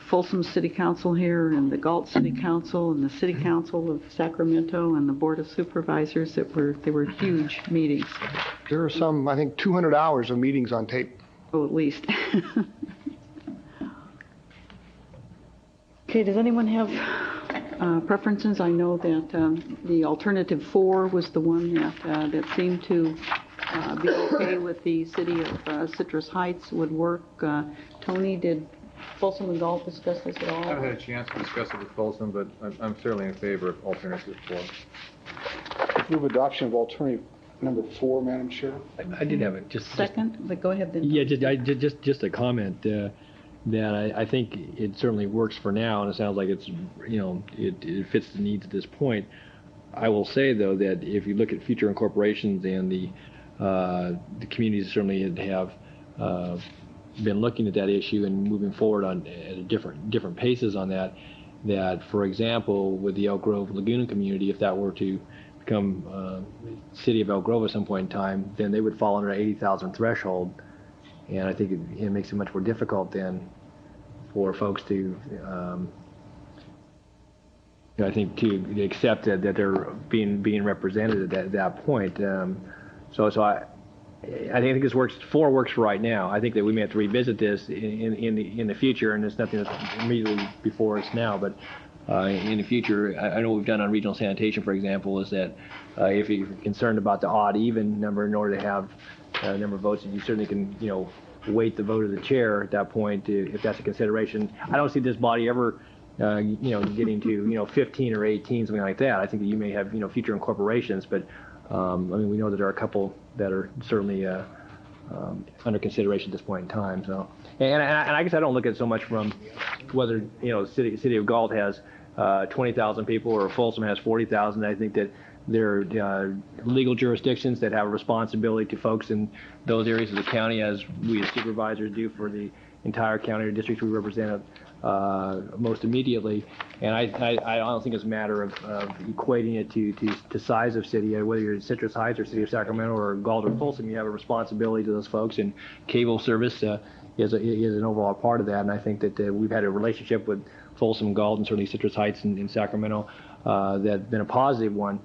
Folsom City Council here and the Galt City Council and the City Council of Sacramento and the Board of Supervisors. They were huge meetings. There are some, I think, 200 hours of meetings on tape. Oh, at least. Okay, does anyone have preferences? I know that the alternative 4 was the one that seemed to be okay with the City of Citrus Heights would work. Tony, did Folsom and Galt discuss this at all? I haven't had a chance to discuss it with Folsom, but I'm certainly in favor of alternative 4. Move adoption of alternative number 4, Madam Chair. I did have it. Just second, but go ahead then. Yeah, just a comment that I think it certainly works for now, and it sounds like it's it fits the needs at this point. I will say though that if you look at future incorporations and the communities certainly have been looking at that issue and moving forward at different paces on that. That, for example, with the Elk Grove Laguna community, if that were to become City of Elk Grove at some point in time, then they would fall under 80,000 threshold, and I think it makes it much more difficult then for folks to, I think, to accept that they're being represented at that point. So I think this works. 4 works for right now. I think that we may have to revisit this in the future, and it's nothing that's immediately before us now. But in the future. I know what we've done on regional sanitation, for example, is that if you're concerned about the odd-even number in order to have a number of votes, you certainly can, weight the vote of the chair at that point if that's a consideration. I don't see this body ever, getting to 15 or 18, something like that. I think that you may have future incorporations, but we know that there are a couple that are certainly under consideration at this point in time. So, and I guess I don't look at it so much from whether City of Galt has 20,000 people or Folsom has 40,000. I think that there are legal jurisdictions that have a responsibility to folks in those areas of the county, as we as supervisors do for the entire county or districts we represent most immediately. And I don't think it's a matter of equating it to size of city. Whether you're in Citrus Heights or City of Sacramento or Galt or Folsom, you have a responsibility to those folks, and cable service is an overall part of that. And I think that we've had a relationship with Folsom, Galt, and certainly Citrus Heights in Sacramento that's been a positive one.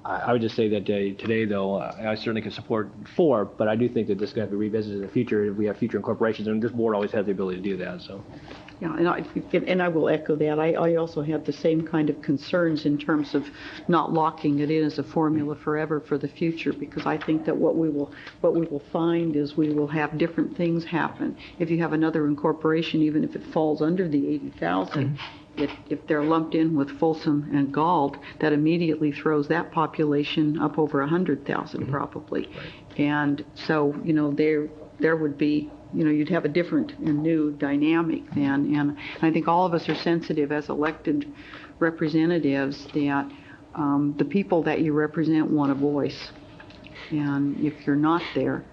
I would just say that today, though, I certainly can support 4, but I do think that this is going to have to be revisited in the future if we have future incorporations, and this board always has the ability to do that. So, yeah, and I will echo that. I also have the same kind of concerns in terms of not locking it in as a formula forever for the future, because I think that what we will find is we will have different things happen. If you have another incorporation, even if it falls under the 80,000. If they're lumped in with Folsom and Galt, that immediately throws that population up over 100,000 probably. Right. And so, there would be, you'd have a different and new dynamic then. And I think all of us are sensitive as elected representatives that the people that you represent want a voice. And if you're not there,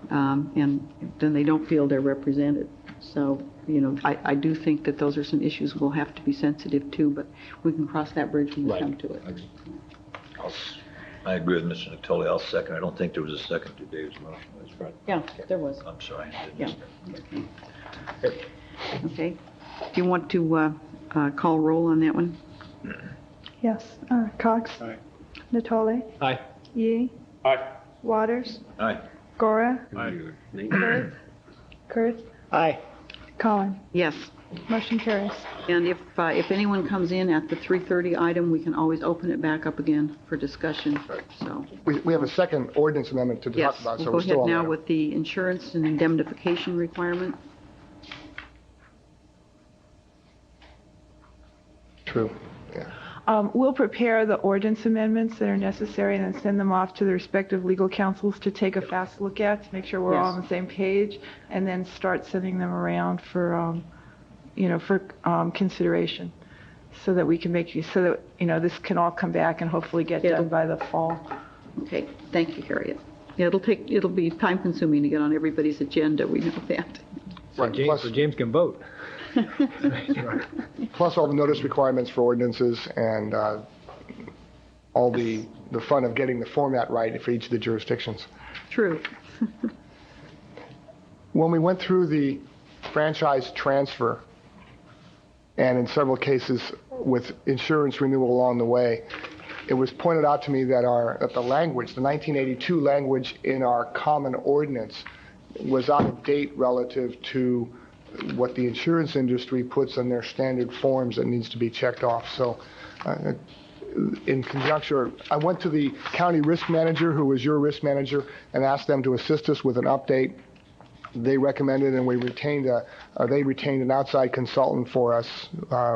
and then they don't feel they're represented. So, I do think that those are some issues we'll have to be sensitive to, but we can cross that bridge when we come to it. I agree with Mr. Natoli. I'll second. I don't think there was a second to Dave's motion. That's right. Yeah, there was. I'm sorry. Yeah. Okay. Do you want to call roll on that one? Yes. Cox. Aye. Natoli. Aye. Yee. Aye. Waters. Aye. Gora. Aye. Kurth. Aye. Collin. Yes. Motion carries. And if anyone comes in at the 3:30 item, we can always open it back up again for discussion. Right. So. We have a second ordinance amendment to talk about, so we'll we're go still ahead on now that. with the insurance and indemnification requirement. True. Yeah. We'll prepare the ordinance amendments that are necessary and then send them off to the respective legal counsels to take a fast look at, to make sure we're all on the same page, and then start sending them around for, consideration, so that we can this can all come back and hopefully get done by the fall. Okay, thank you, Harriet. Yeah, it'll be time consuming to get on everybody's agenda. We know that. Right. James can vote. Right. Plus all the notice requirements for ordinances and all the fun of getting the format right for each of the jurisdictions. True. When we went through the franchise transfer, and in several cases with insurance renewal along the way, it was pointed out to me that the language, the 1982 language in our common ordinance, was out of date relative to what the insurance industry puts on their standard forms that needs to be checked off. So in conjunction, I went to the county risk manager, who was your risk manager, and asked them to assist us with an update. They recommended, and they retained an outside consultant for us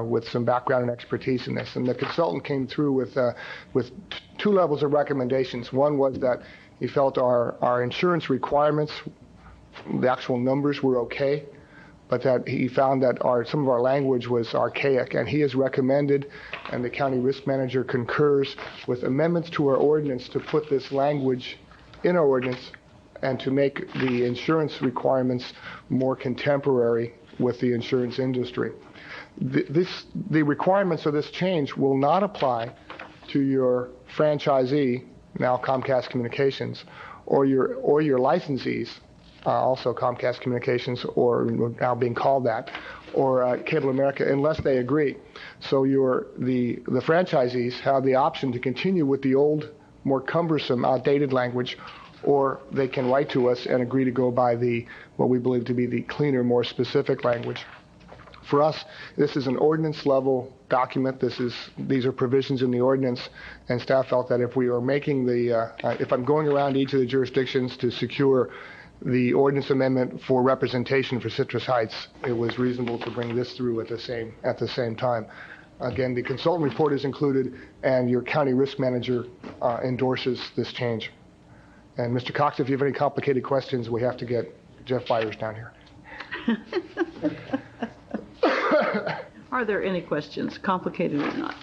with some background and expertise in this. And the consultant came through with 2 levels of recommendations. One was that he felt our insurance requirements, the actual numbers, were okay, but that he found that some of our language was archaic, and he has recommended, and the county risk manager concurs, with amendments to our ordinance to put this language in our ordinance and to make the insurance requirements more contemporary with the insurance industry. The requirements of this change will not apply to your franchisee, now Comcast Communications, or your licensees, also Comcast Communications, or now being called that, or Cable America, unless they agree. So the franchisees have the option to continue with the old, more cumbersome, outdated language, or they can write to us and agree to go by what we believe to be the cleaner, more specific language. For us, this is an ordinance level document. These are provisions in the ordinance, and staff felt that if we are making if I'm going around each of the jurisdictions to secure the ordinance amendment for representation for Citrus Heights, it was reasonable to bring this through at the same time. Again, the consultant report is included, and your county risk manager endorses this change. And Mr. Cox, if you have any complicated questions, we have to get Jeff Byers down here. Are there any questions, complicated or not?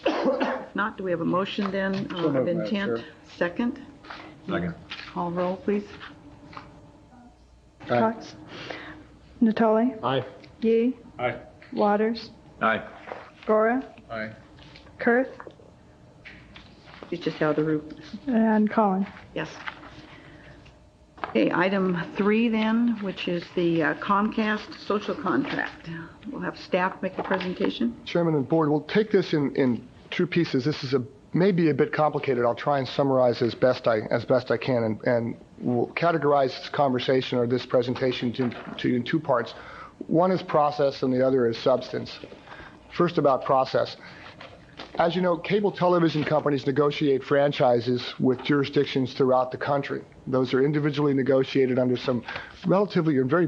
If not, do we have a motion then of intent? Second? Second. Call roll, please. Cox. Natale. Aye. Yee. Aye. Waters. Aye. Gora. Aye. Kurth. It's just out of the room. And Collin. Yes. Okay, item 3 then, which is the Comcast social contract. We'll have staff make a presentation. Chairman and board, we'll take this in 2 pieces. This is maybe a bit complicated. I'll try and summarize as best I can, and we'll categorize this conversation or this presentation in 2 parts. One is process and the other is substance. First, about process. As you know, cable television companies negotiate franchises with jurisdictions throughout the country. Those are individually negotiated under some relatively and very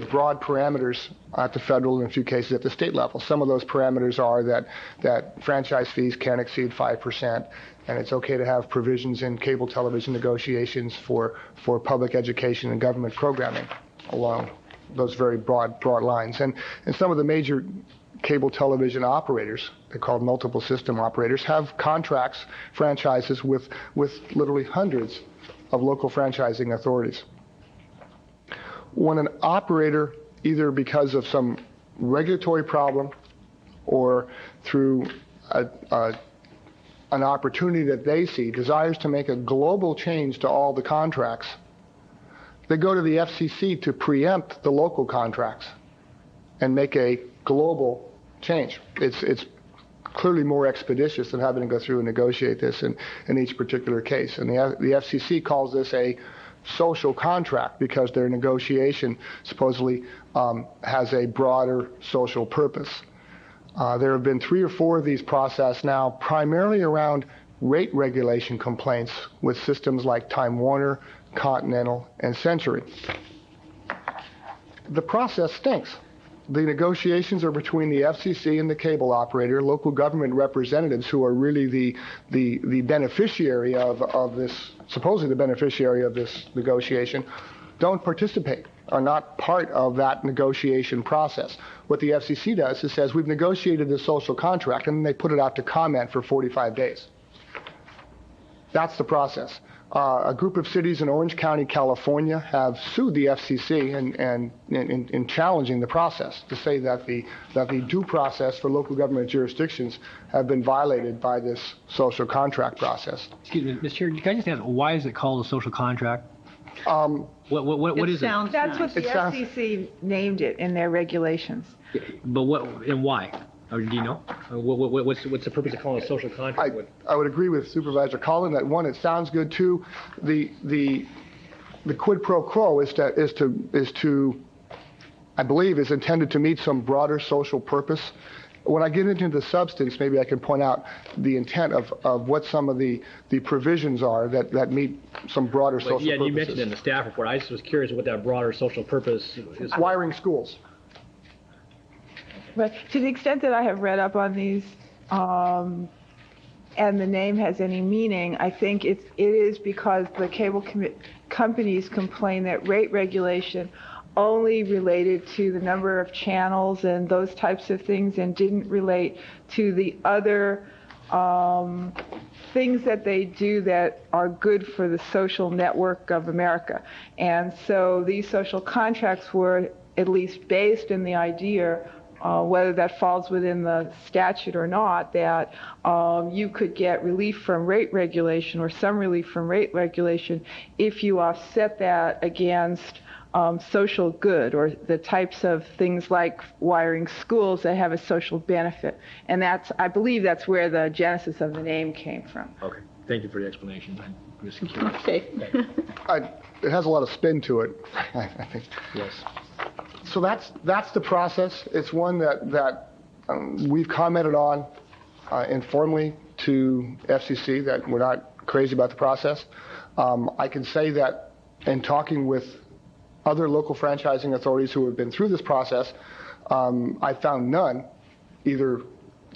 broad parameters at the federal and in a few cases at the state level. Some of those parameters are that franchise fees can't exceed 5%, and it's okay to have provisions in cable television negotiations for public education and government programming along those very broad lines. And some of the major cable television operators, they're called multiple system operators, have contracts, franchises with literally hundreds of local franchising authorities. When an operator, either because of some regulatory problem or through an opportunity that they see, desires to make a global change to all the contracts, they go to the FCC to preempt the local contracts and make a global change. It's clearly more expeditious than having to go through and negotiate this in each particular case. And the FCC calls this a social contract because their negotiation supposedly has a broader social purpose. There have been 3 or 4 of these processed now, primarily around rate regulation complaints with systems like Time Warner, Continental, and Century. The process stinks. The negotiations are between the FCC and the cable operator, local government representatives who are really the beneficiary of this, supposedly the beneficiary of this negotiation, don't participate, are not part of that negotiation process. What the FCC does is says, we've negotiated this social contract, and then they put it out to comment for 45 days. That's the process. A group of cities in Orange County, California, have sued the FCC in challenging the process to say that the due process for local government jurisdictions have been violated by this social contract process. Excuse me, Mr. Chair, can I just ask, why is it called a social contract? What is it? That's what the FCC named it in their regulations. But what and why? Or do you know? What's the purpose of calling it a social contract? I would agree with Supervisor Collin that 1, it sounds good. 2, the quid pro quo is to I believe is intended to meet some broader social purpose. When I get into the substance, maybe I can point out the intent of what some of the provisions are that meet some broader social purposes. Yeah, you mentioned it in the staff report. I just was curious what that broader social purpose is. Wiring schools. But to the extent that I have read up on these, and the name has any meaning, I think it is because the cable companies complain that rate regulation only related to the number of channels and those types of things and didn't relate to the other things that they do that are good for the social network of America. And so these social contracts were at least based in the idea, whether that falls within the statute or not, that you could get relief from rate regulation or some relief from rate regulation if you offset that against social good or the types of things like wiring schools that have a social benefit. And I believe that's where the genesis of the name came from. Okay. Thank you for the explanation. I'm just curious. Okay. It has a lot of spin to it, I think. Yes. So that's the process. It's one that we've commented on informally to FCC, that we're not crazy about the process. I can say that in talking with other local franchising authorities who have been through this process, I found none, either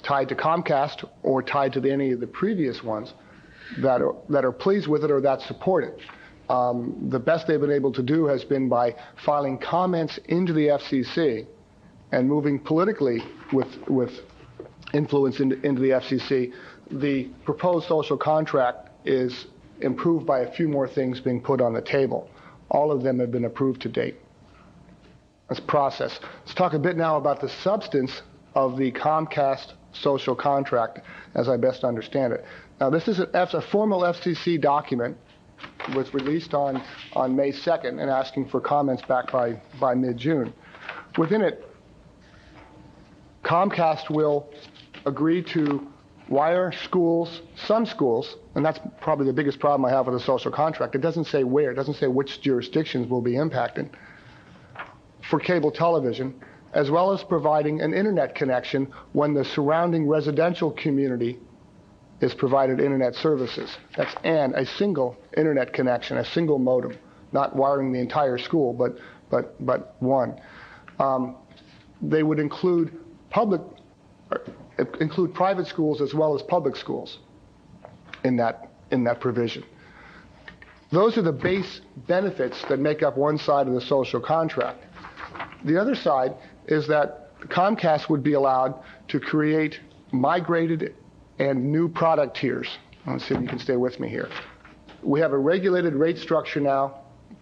tied to Comcast or tied to any of the previous ones, that are pleased with it or that support it. The best they've been able to do has been by filing comments into the FCC and moving politically with influence into the FCC. The proposed social contract is improved by a few more things being put on the table. All of them have been approved to date. That's process. Let's talk a bit now about the substance of the Comcast social contract, as I best understand it. Now, this is a formal FCC document. Was released on May 2nd and asking for comments back by mid-June. Within it, Comcast will agree to wire schools, some schools, and that's probably the biggest problem I have with the social contract. It doesn't say where, it doesn't say which jurisdictions will be impacted, for cable television, as well as providing an internet connection when the surrounding residential community is provided internet services. That's a single internet connection, a single modem, not wiring the entire school, but one. They would include private schools as well as public schools in that provision. Those are the base benefits that make up one side of the social contract. The other side is that Comcast would be allowed to create migrated and new product tiers. Let's see if you can stay with me here. We have a regulated rate structure now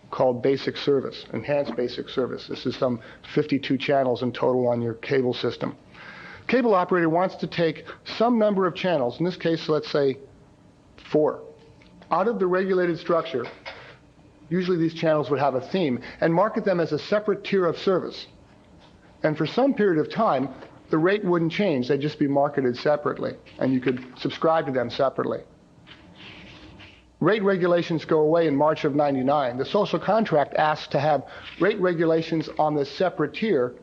called basic service, enhanced basic service. This is some 52 channels in total on your cable system. Cable operator wants to take some number of channels, in this case, let's say 4, out of the regulated structure. Usually these channels would have a theme, and market them as a separate tier of service. And for some period of time, the rate wouldn't change. They'd just be marketed separately, and you could subscribe to them separately. Rate regulations go away in March of '99. The social contract asks to have rate regulations on the separate tier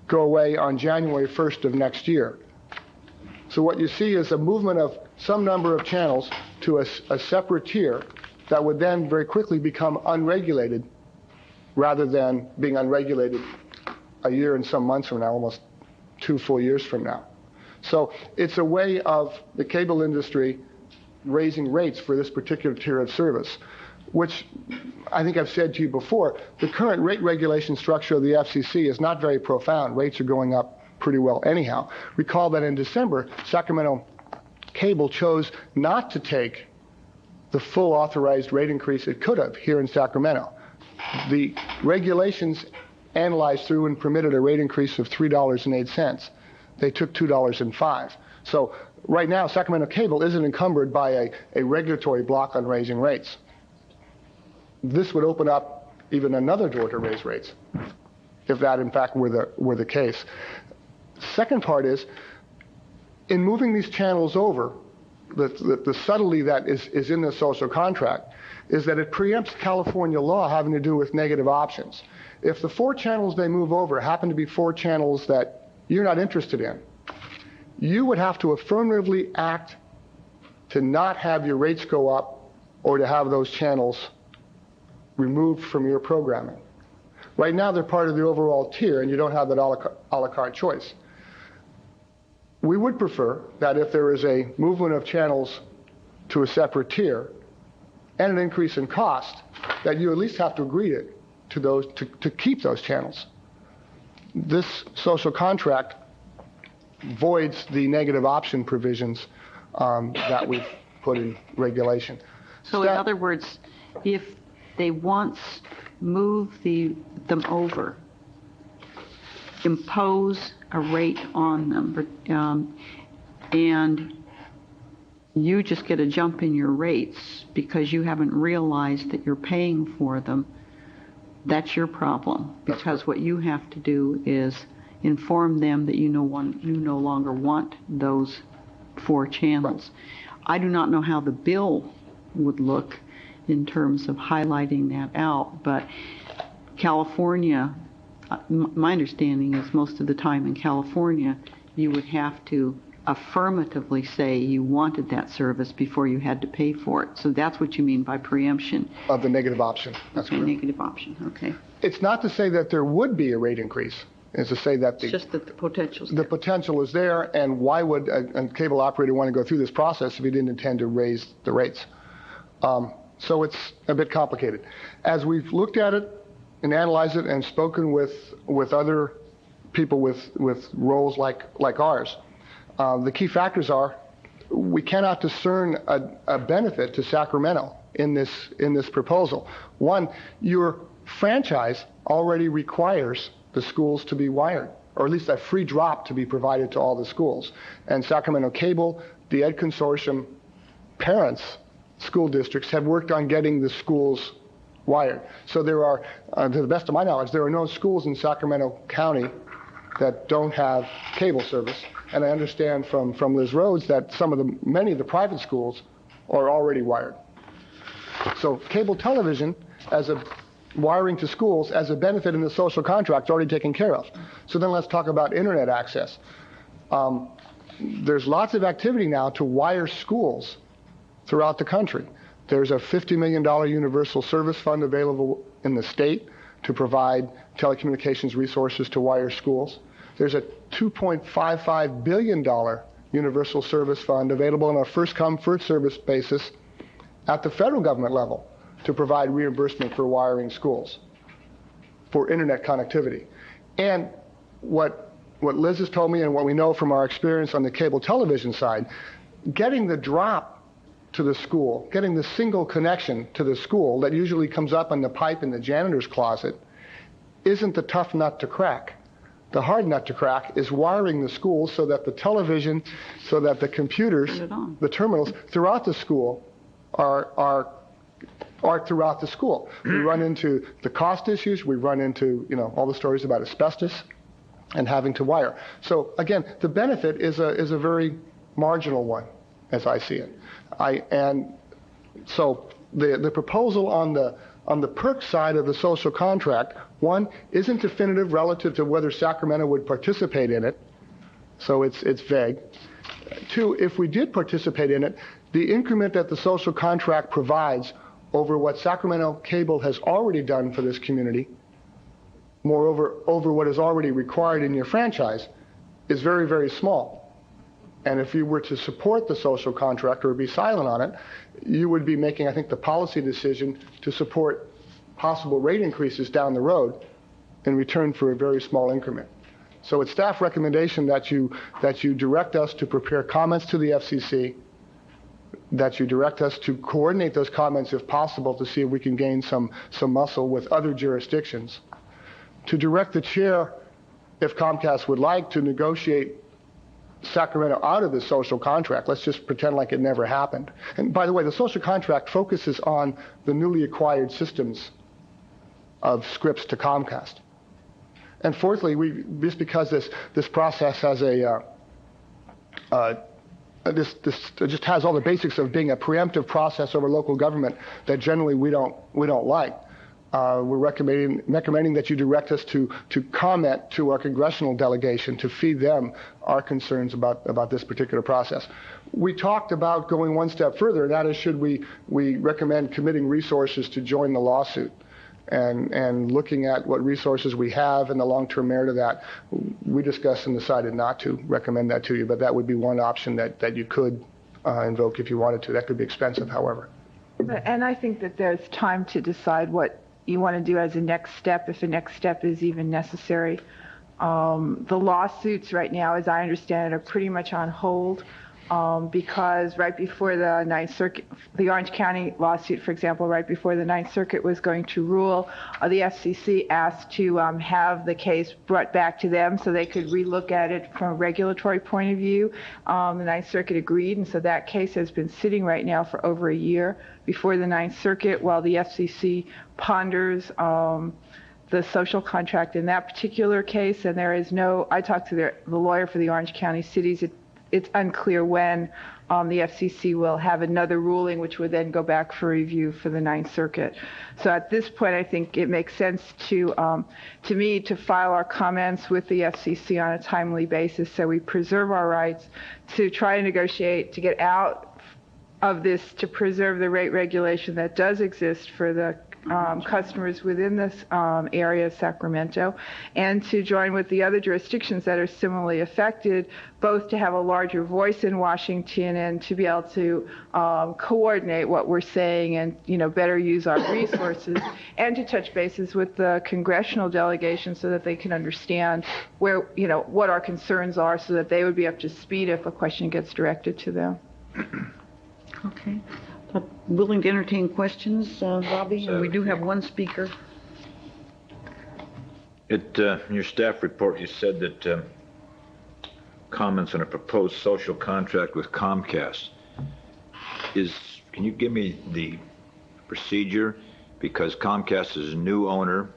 go away on January 1st of next year. So what you see is a movement of some number of channels to a separate tier that would then very quickly become unregulated, rather than being unregulated a year and some months from now, almost 2 full years from now. So it's a way of the cable industry raising rates for this particular tier of service, which I think I've said to you before, the current rate regulation structure of the FCC is not very profound. Rates are going up pretty well anyhow. Recall that in December, Sacramento Cable chose not to take the full authorized rate increase it could have here in Sacramento. The regulations analyzed through and permitted a rate increase of $3.08. They took $2.05. So right now, Sacramento Cable isn't encumbered by a regulatory block on raising rates. This would open up even another door to raise rates, if that in fact were the case. Second part is, in moving these channels over, the subtlety that is in the social contract is that it preempts California law having to do with negative options. If the 4 channels they move over happen to be 4 channels that you're not interested in, you would have to affirmatively act to not have your rates go up or to have those channels removed from your programming. Right now, they're part of the overall tier, and you don't have that a la carte choice. We would prefer that if there is a movement of channels to a separate tier and an increase in cost, that you at least have to agree to keep those channels. This social contract voids the negative option provisions that we've put in regulation. So in other words, if they once move them over, impose a rate on them, and you just get a jump in your rates because you haven't realized that you're paying for them, that's your problem. Because what you have to do is inform them that you no longer want those 4 channels. I do not know how the bill would look in terms of highlighting that out, but California my understanding is most of the time in California, you would have to affirmatively say you wanted that service before you had to pay for it. So that's what you mean by preemption. Of the negative option. That's okay, correct. Negative option, okay. It's not to say that there would be a rate increase. It's to say that It's just that the potential's the there. potential is there, and why would a cable operator want to go through this process if he didn't intend to raise the rates? So it's a bit complicated. As we've looked at it and analyzed it and spoken with other people with roles like ours, the key factors are we cannot discern a benefit to Sacramento in this proposal. One, your franchise already requires the schools to be wired, or at least a free drop to be provided to all the schools. And Sacramento Cable, the Ed Consortium, parents, school districts have worked on getting the schools wired. So there are, to the best of my knowledge, there are no schools in Sacramento County that don't have cable service. And I understand from Liz Rhodes that many of the private schools are already wired. So cable television as a wiring to schools as a benefit in the social contract already taken care of. So then let's talk about internet access. There's lots of activity now to wire schools throughout the country. There's a $50 million universal service fund available in the state to provide telecommunications resources to wire schools. There's a $2.55 billion universal service fund available on a first-come, first-service basis at the federal government level to provide reimbursement for wiring schools for internet connectivity. And what Liz has told me and what we know from our experience on the cable television side, getting the drop to the school, getting the single connection to the school that usually comes up on the pipe in the janitor's closet isn't the tough nut to crack. The hard nut to crack is wiring the schools so that the television, so that the computers, the terminals throughout the school are throughout the school. We run into the cost issues. We run into, all the stories about asbestos and having to wire. So again, the benefit is a very marginal one, as I see it. And so the proposal on the perk side of the social contract, one, isn't definitive relative to whether Sacramento would participate in it, so it's vague. Two, if we did participate in it, the increment that the social contract provides over what Sacramento Cable has already done for this community, moreover, over what is already required in your franchise, is very, very small. And if you were to support the social contract or be silent on it, you would be making, I think, the policy decision to support possible rate increases down the road in return for a very small increment. So it's staff recommendation that you direct us to prepare comments to the FCC, that you direct us to coordinate those comments if possible to see if we can gain some muscle with other jurisdictions, to direct the chair, if Comcast would like, to negotiate Sacramento out of the social contract. Let's just pretend like it never happened. And by the way, the social contract focuses on the newly acquired systems of Scripps to Comcast. And fourthly, just because this process has this just has all the basics of being a preemptive process over local government that generally we don't like. We're recommending that you direct us to comment to our congressional delegation to feed them our concerns about this particular process. We talked about going one step further, and that is should we recommend committing resources to join the lawsuit. And looking at what resources we have and the long-term merit of that, we discussed and decided not to recommend that to you, but that would be one option that you could invoke if you wanted to. That could be expensive, however. And I think that there's time to decide what you want to do as a next step, if a next step is even necessary. The lawsuits right now, as I understand it, are pretty much on hold. Because right before the Ninth Circuit, the Orange County lawsuit, for example, right before the Ninth Circuit was going to rule, the FCC asked to have the case brought back to them so they could relook at it from a regulatory point of view. The Ninth Circuit agreed, and so that case has been sitting right now for over a year before the Ninth Circuit while the FCC ponders the social contract in that particular case. And there is no, I talked to the lawyer for the Orange County cities. it's unclear when the FCC will have another ruling, which would then go back for review for the Ninth Circuit. So at this point, I think it makes sense to me to file our comments with the FCC on a timely basis, so we preserve our rights to try and negotiate to get out of this, to preserve the rate regulation that does exist for the customers within this area of Sacramento, and to join with the other jurisdictions that are similarly affected, both to have a larger voice in Washington and to be able to coordinate what we're saying and, better use our resources, and to touch bases with the congressional delegation so that they can understand where, what our concerns are, so that they would be up to speed if a question gets directed to them. Okay. Willing to entertain questions, Robbie? And we do have one speaker. In your staff report, you said that comments on a proposed social contract with Comcast. Can you give me the procedure? Because Comcast is a new owner,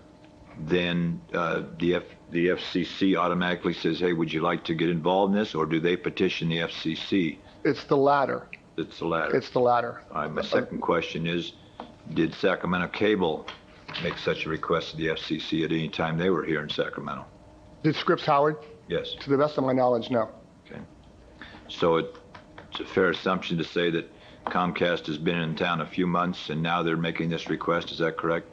then the FCC automatically says, hey, would you like to get involved in this, or do they petition the FCC? It's the latter. It's the latter. It's the latter. All right, my second question is, did Sacramento Cable make such a request to the FCC at any time they were here in Sacramento? Did Scripps Howard? Yes. To the best of my knowledge, no. Okay. So it's a fair assumption to say that Comcast has been in town a few months and now they're making this request. Is that correct?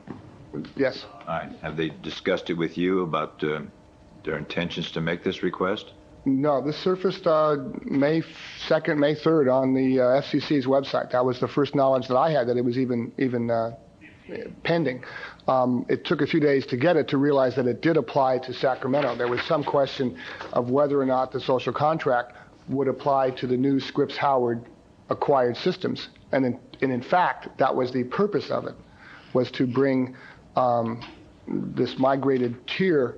Yes. All right. Have they discussed it with you about their intentions to make this request? No, this surfaced May 2nd, May 3rd on the FCC's website. That was the first knowledge that I had that it was even pending. It took a few days to get it to realize that it did apply to Sacramento. There was some question of whether or not the social contract would apply to the new Scripps Howard acquired systems. And in fact, that was the purpose of it, was to bring this migrated tier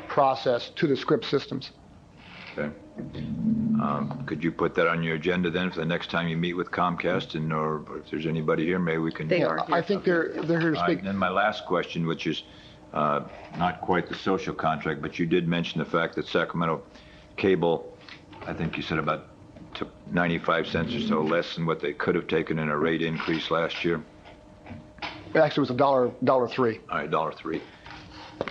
process to the Scripps systems. Okay. Could you put that on your agenda then for the next time you meet with Comcast, or if there's anybody here, maybe we can. They are here. I think they're here to speak. And then my last question, which is not quite the social contract, but you did mention the fact that Sacramento Cable, I think you said took 95 cents or so less than what they could have taken in a rate increase last year. Actually, it was $1.03. All right, $1.03.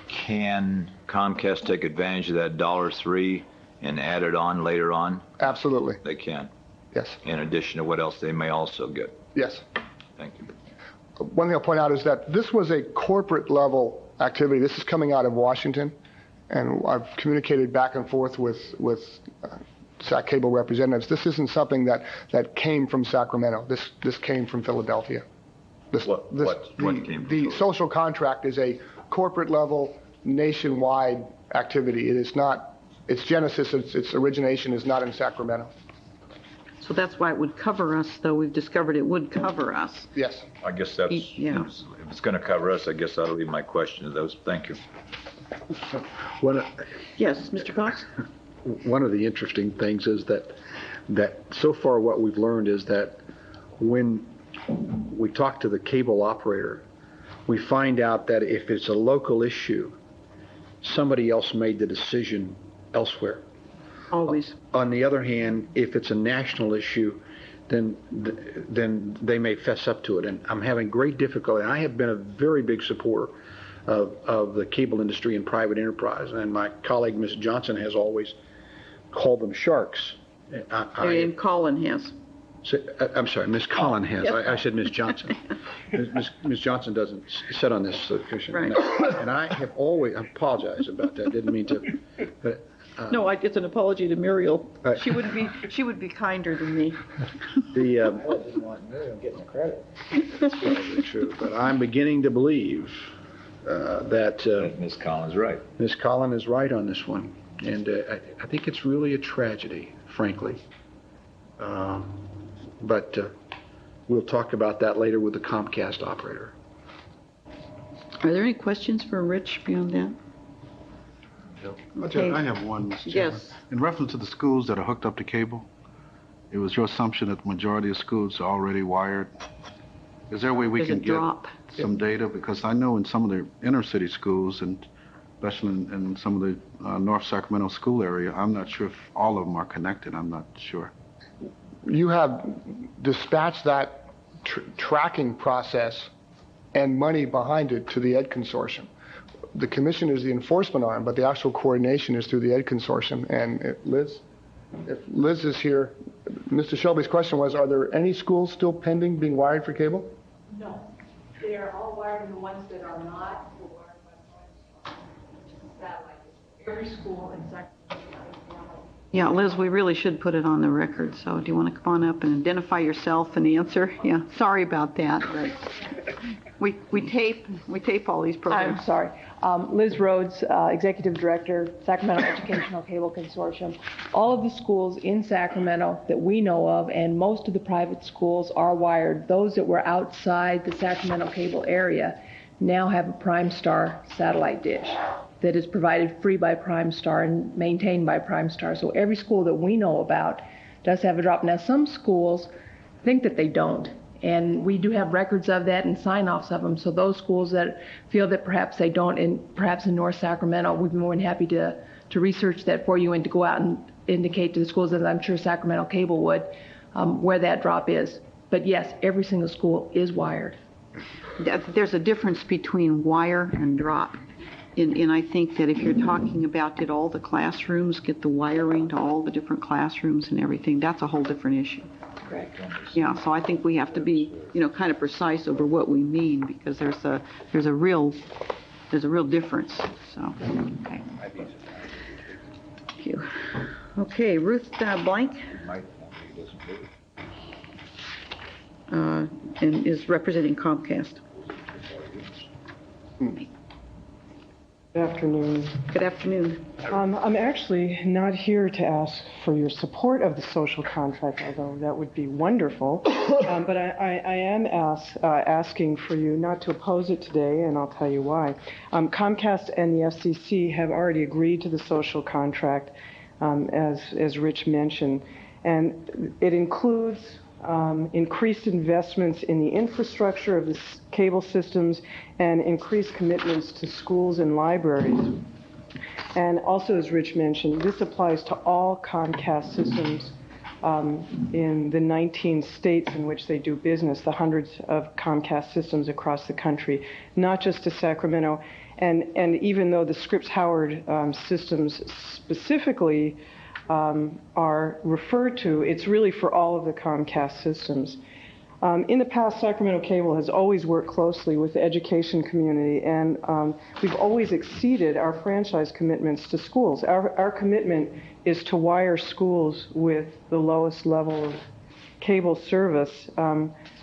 Can Comcast take advantage of that $1.03 and add it on later on? Absolutely. They can. Yes. In addition to what else they may also get. Yes. Thank you. One thing I'll point out is that this was a corporate level activity. This is coming out of Washington, and I've communicated back and forth with Sac Cable representatives. This isn't something that came from Sacramento. This came from Philadelphia. What came from the social contract is a corporate level, nationwide activity. It is not. Its genesis, its origination is not in Sacramento. So that's why it would cover us, though. We've discovered it would cover us. Yes. I guess that's, Yeah. if it's going to cover us, I guess that'll leave my question to those. Thank you. Yes, Mr. Cox? One of the interesting things is that so far what we've learned is that when we talk to the cable operator, we find out that if it's a local issue, somebody else made the decision elsewhere. Always. On the other hand, if it's a national issue, then they may fess up to it. And I'm having great difficulty. I have been a very big supporter of the cable industry and private enterprise. And my colleague, Ms. Johnson, has always called them sharks. And Colin has. I'm sorry, Ms. Collin has. Yes. I said Ms. Johnson. Ms. Johnson doesn't sit on this commission. Right. And I have always, I apologize about that. Didn't mean to. But, No, it's an apology to Muriel. She would be kinder than me. The I didn't want Miriam getting the credit. That's probably true. But I'm beginning to believe that Ms. Collins is right. Ms. Collin is right on this one, and I think it's really a tragedy, frankly. But we'll talk about that later with the Comcast operator. Are there any questions for Rich beyond that? Okay. I have one, Mr. Chairman. Yes. In reference to the schools that are hooked up to cable, it was your assumption that the majority of schools are already wired. Is there a way we There's can a get drop. some data? Because I know in some of the inner city schools and especially in some of the North Sacramento school area. I'm not sure if all of them are connected. I'm not sure. You have dispatched that tracking process and money behind it to the Ed Consortium. The commission is the enforcement arm, but the actual coordination is through the Ed Consortium. And Liz, if Liz is here, Mr. Shelby's question was, are there any schools still pending being wired for cable? No. They are all wired, and the ones that are not will wired by satellite. Every school in Sacramento. Yeah, Liz, we really should put it on the record. So do you want to come on up and identify yourself and answer? Yeah, sorry about that, but we tape all these programs. I'm sorry. Liz Rhodes, Executive Director, Sacramento Educational Cable Consortium. All of the schools in Sacramento that we know of, and most of the private schools are wired. Those that were outside the Sacramento cable area now have a Primestar satellite dish that is provided free by Primestar and maintained by Primestar. So every school that we know about does have a drop. Now, some schools think that they don't, and we do have records of that and sign-offs of them. So those schools that feel that perhaps they don't, and perhaps in North Sacramento, we'd be more than happy to research that for you and to go out and indicate to the schools, as I'm sure Sacramento Cable would, where that drop is. But yes, every single school is wired. There's a difference between wire and drop. And I think that if you're talking about did all the classrooms get the wiring to all the different classrooms and everything, that's a whole different issue. Correct. Yeah, so I think we have to be, kind of precise over what we mean, because there's a real difference. So, okay. Thank you. Okay, Ruth Blank, and is representing Comcast. Good afternoon. Good afternoon. I'm actually not here to ask for your support of the social contract, although that would be wonderful. But I am asking for you not to oppose it today, and I'll tell you why. Comcast and the FCC have already agreed to the social contract, as Rich mentioned, and it includes increased investments in the infrastructure of the cable systems and increased commitments to schools and libraries. And also, as Rich mentioned, this applies to all Comcast systems in the 19 states in which they do business, the hundreds of Comcast systems across the country, not just to Sacramento. And even though the Scripps-Howard systems specifically are referred to, it's really for all of the Comcast systems. In the past, Sacramento Cable has always worked closely with the education community, and we've always exceeded our franchise commitments to schools. Our commitment is to wire schools with the lowest level of cable service.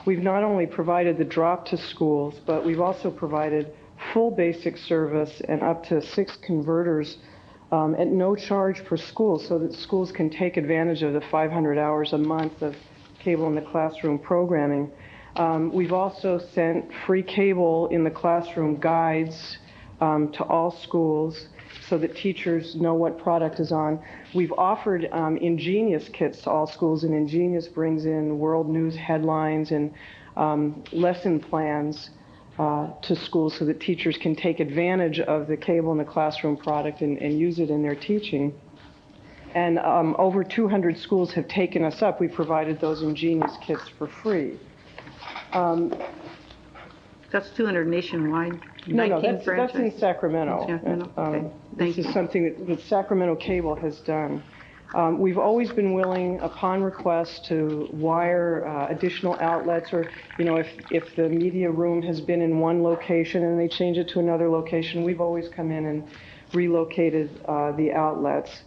We've not only provided the drop to schools, but we've also provided full basic service and up to 6 converters at no charge per school, so that schools can take advantage of the 500 hours a month of cable in the classroom programming. We've also sent free cable in the classroom guides to all schools so that teachers know what product is on. We've offered Ingenious kits to all schools, and Ingenious brings in world news headlines and lesson plans to schools so that teachers can take advantage of the cable in the classroom product and use it in their teaching. And over 200 schools have taken us up. We provided those Ingenious kits for free. That's 200 nationwide. No, that's in Sacramento. Okay. This is something that Sacramento Cable has done. We've always been willing, upon request, to wire additional outlets, or, if the media room has been in one location and they change it to another location, we've always come in and relocated the outlets.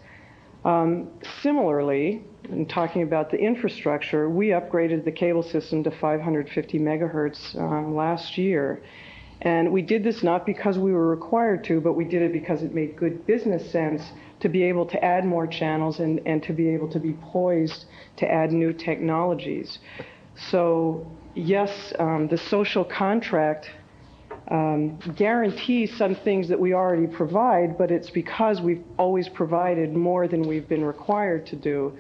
Similarly, in talking about the infrastructure, we upgraded the cable system to 550 megahertz last year. And we did this not because we were required to, but we did it because it made good business sense to be able to add more channels and to be able to be poised to add new technologies. So yes, the social contract guarantees some things that we already provide, but it's because we've always provided more than we've been required to do.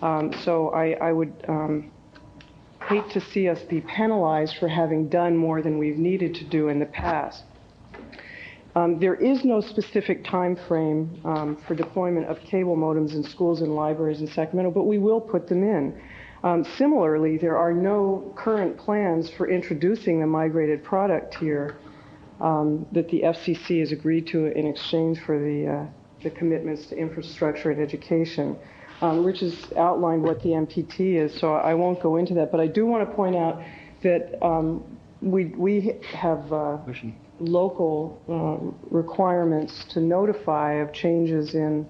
So I would hate to see us be penalized for having done more than we've needed to do in the past. There is no specific time frame for deployment of cable modems in schools and libraries in Sacramento, but we will put them in. Similarly, there are no current plans for introducing the migrated product tier that the FCC has agreed to in exchange for the commitments to infrastructure and education. Rich has outlined what the MPT is, so I won't go into that, but I do want to point out that we have local requirements to notify of changes in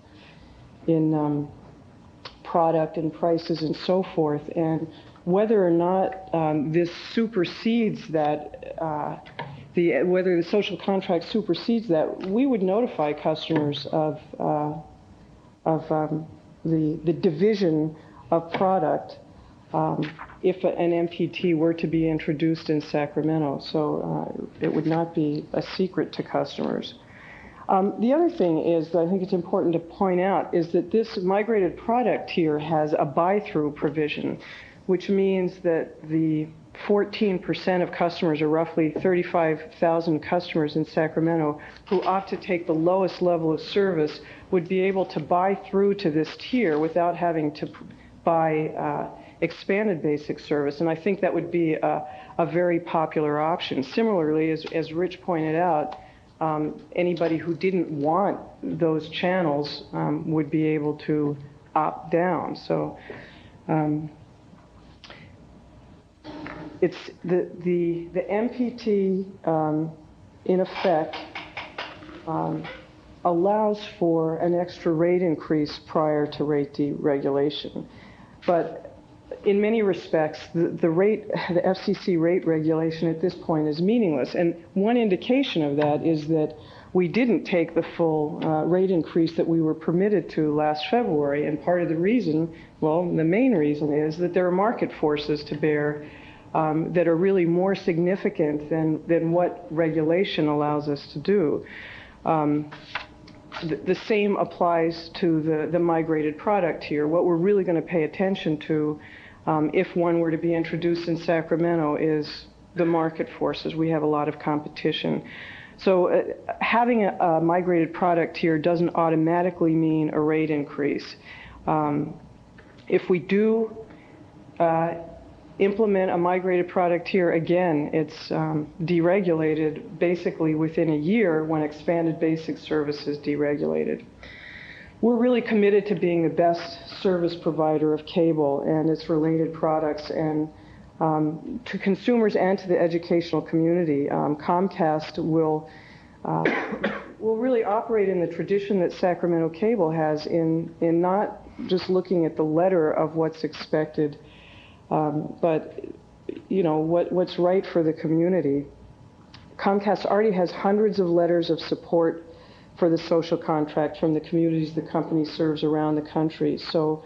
product and prices and so forth, and whether or not this supersedes that, whether the social contract supersedes that, we would notify customers of the division of product if an MPT were to be introduced in Sacramento. So it would not be a secret to customers. The other thing is that I think it's important to point out is that this migrated product tier has a buy-through provision, which means that the 14% of customers, or roughly 35,000 customers in Sacramento, who opt to take the lowest level of service would be able to buy through to this tier without having to buy expanded basic service. And I think that would be a very popular option. Similarly, as Rich pointed out, anybody who didn't want those channels would be able to opt down. So it's the MPT in effect allows for an extra rate increase prior to rate deregulation, but in many respects, the FCC rate regulation at this point is meaningless. And one indication of that is that we didn't take the full rate increase that we were permitted to last February. And part of the reason, well, the main reason is that there are market forces to bear that are really more significant than what regulation allows us to do. The same applies to the migrated product here. What we're really going to pay attention to if one were to be introduced in Sacramento is the market forces. We have a lot of competition. So having a migrated product here doesn't automatically mean a rate increase. If we do implement a migrated product here, again, it's deregulated basically within a year when expanded basic service is deregulated. We're really committed to being the best service provider of cable and its related products, and to consumers and to the educational community. Comcast will really operate in the tradition that Sacramento Cable has in not just looking at the letter of what's expected, but what's right for the community. Comcast already has hundreds of letters of support for the social contract from the communities the company serves around the country. So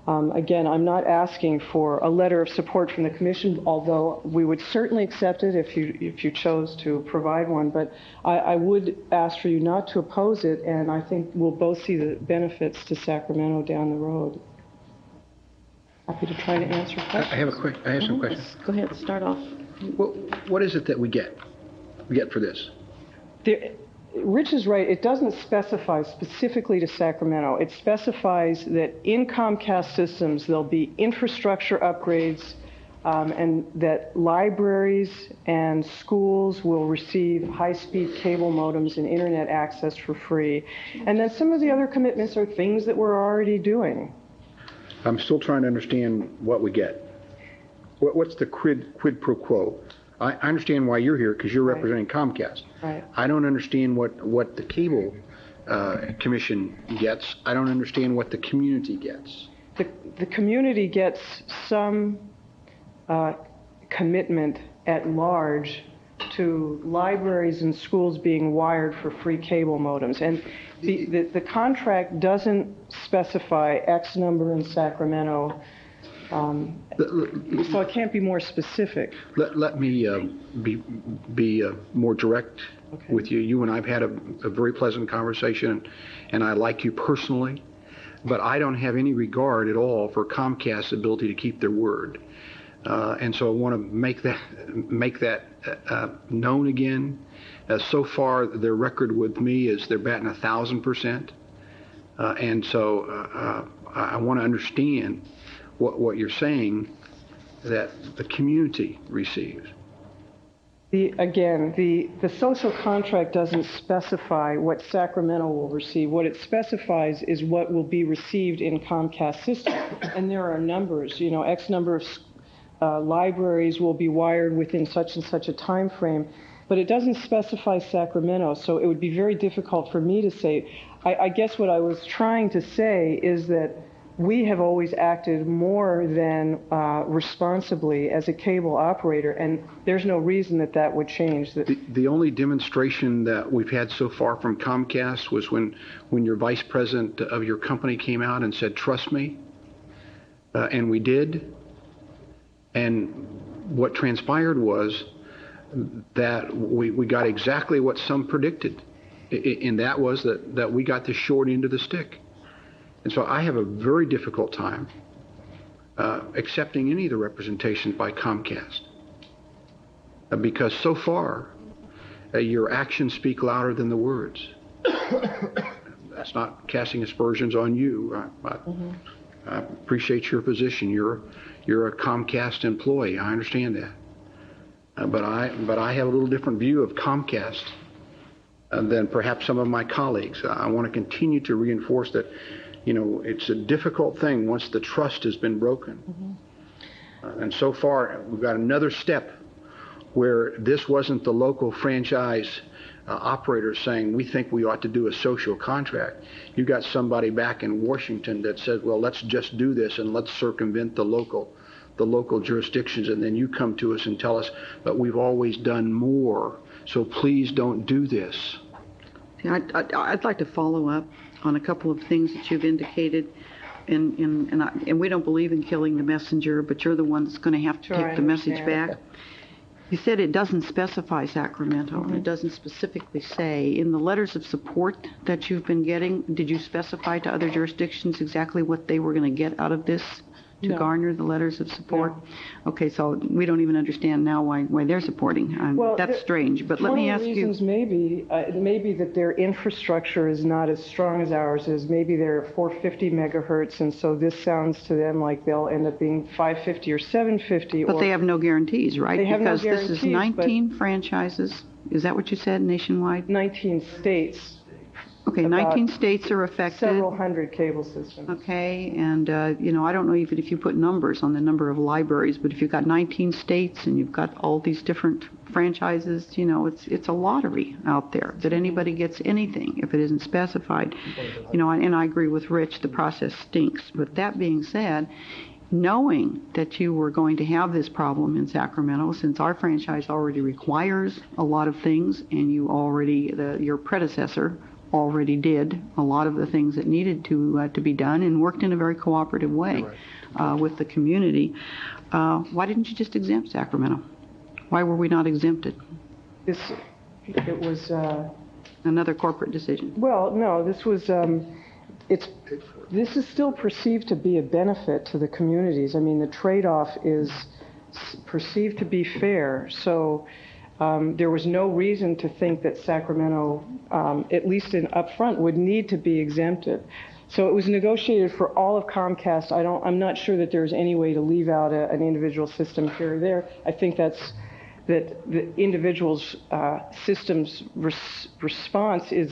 again, I'm not asking for a letter of support from the commission, although we would certainly accept it if you chose to provide one. But I would ask for you not to oppose it, and I think we'll both see the benefits to Sacramento down the road. Happy to try to answer questions. I have some questions. Go ahead, start off. What is it that we get for this? Rich is right. It doesn't specify specifically to Sacramento. It specifies that in Comcast systems there'll be infrastructure upgrades, and that libraries and schools will receive high-speed cable modems and internet access for free. And then some of the other commitments are things that we're already doing. I'm still trying to understand what we get. What's the quid pro quo? I understand why you're here, because you're representing Comcast. Right. I don't understand what the cable commission gets. I don't understand what the community gets. The community gets some commitment at large to libraries and schools being wired for free cable modems. And the contract doesn't specify X number in Sacramento, so it can't be more specific. Let me be more direct with you. You and I have had a very pleasant conversation, and I like you personally, but I don't have any regard at all for Comcast's ability to keep their word. And so I want to make that known again. So far, their record with me is they're batting 1,000%. And so I want to understand what you're saying that the community receives. The social contract doesn't specify what Sacramento will receive. What it specifies is what will be received in Comcast system. And there are numbers, X number of libraries will be wired within such and such a time frame. But it doesn't specify Sacramento, so it would be very difficult for me to say. I guess what I was trying to say is that we have always acted more than responsibly as a cable operator, and there's no reason that would change. The only demonstration that we've had so far from Comcast was when your vice president of your company came out and said, "Trust me," and we did. And what transpired was that we got exactly what some predicted, and that was that we got the short end of the stick. And so I have a very difficult time accepting any of the representations by Comcast because so far your actions speak louder than the words. That's not casting aspersions on you. I appreciate your position. You're a Comcast employee. I understand that. But I have a little different view of Comcast than perhaps some of my colleagues. I want to continue to reinforce that, it's a difficult thing once the trust has been broken. And so far, we've got another step where this wasn't the local franchise operator saying, we think we ought to do a social contract. You got somebody back in Washington that said, well, let's just do this and let's circumvent the local jurisdictions, and then you come to us and tell us, but we've always done more, so please don't do this. I'd like to follow up on a couple of things that you've indicated, and we don't believe in killing the messenger, but you're the one that's going to have to take the message back. You said it doesn't specify Sacramento, and it doesn't specifically say. In the letters of support that you've been getting, did you specify to other jurisdictions exactly what they were going to get out of this to garner the letters of support? No. Okay, so we don't even understand now why they're supporting. Well, that's strange, but let me ask you. One of the reasons maybe that their infrastructure is not as strong as ours is. Maybe they're 450 megahertz, and so this sounds to them like they'll end up being 550 or 750. But they have no guarantees, right? They have no guarantees. Because this is 19 franchises. Is that what you said, nationwide? 19 states. Okay, 19 states are affected. Several hundred cable systems. Okay, and I don't know even if you put numbers on the number of libraries, but if you've got 19 states and you've got all these different franchises, it's a lottery out there that anybody gets anything if it isn't specified. And I agree with Rich, the process stinks. But that being said, knowing that you were going to have this problem in Sacramento, since our franchise already requires a lot of things, and your predecessor already did a lot of the things that needed to be done and worked in a very cooperative way with the community. Why didn't you just exempt Sacramento? Why were we not exempted? It was another corporate decision. Well, no, this was this is still perceived to be a benefit to the communities. I mean, the trade-off is perceived to be fair. So there was no reason to think that Sacramento, at least up front, would need to be exempted. So it was negotiated for all of Comcast. I'm not sure that there's any way to leave out an individual system here or there. I think that the individual's system's response is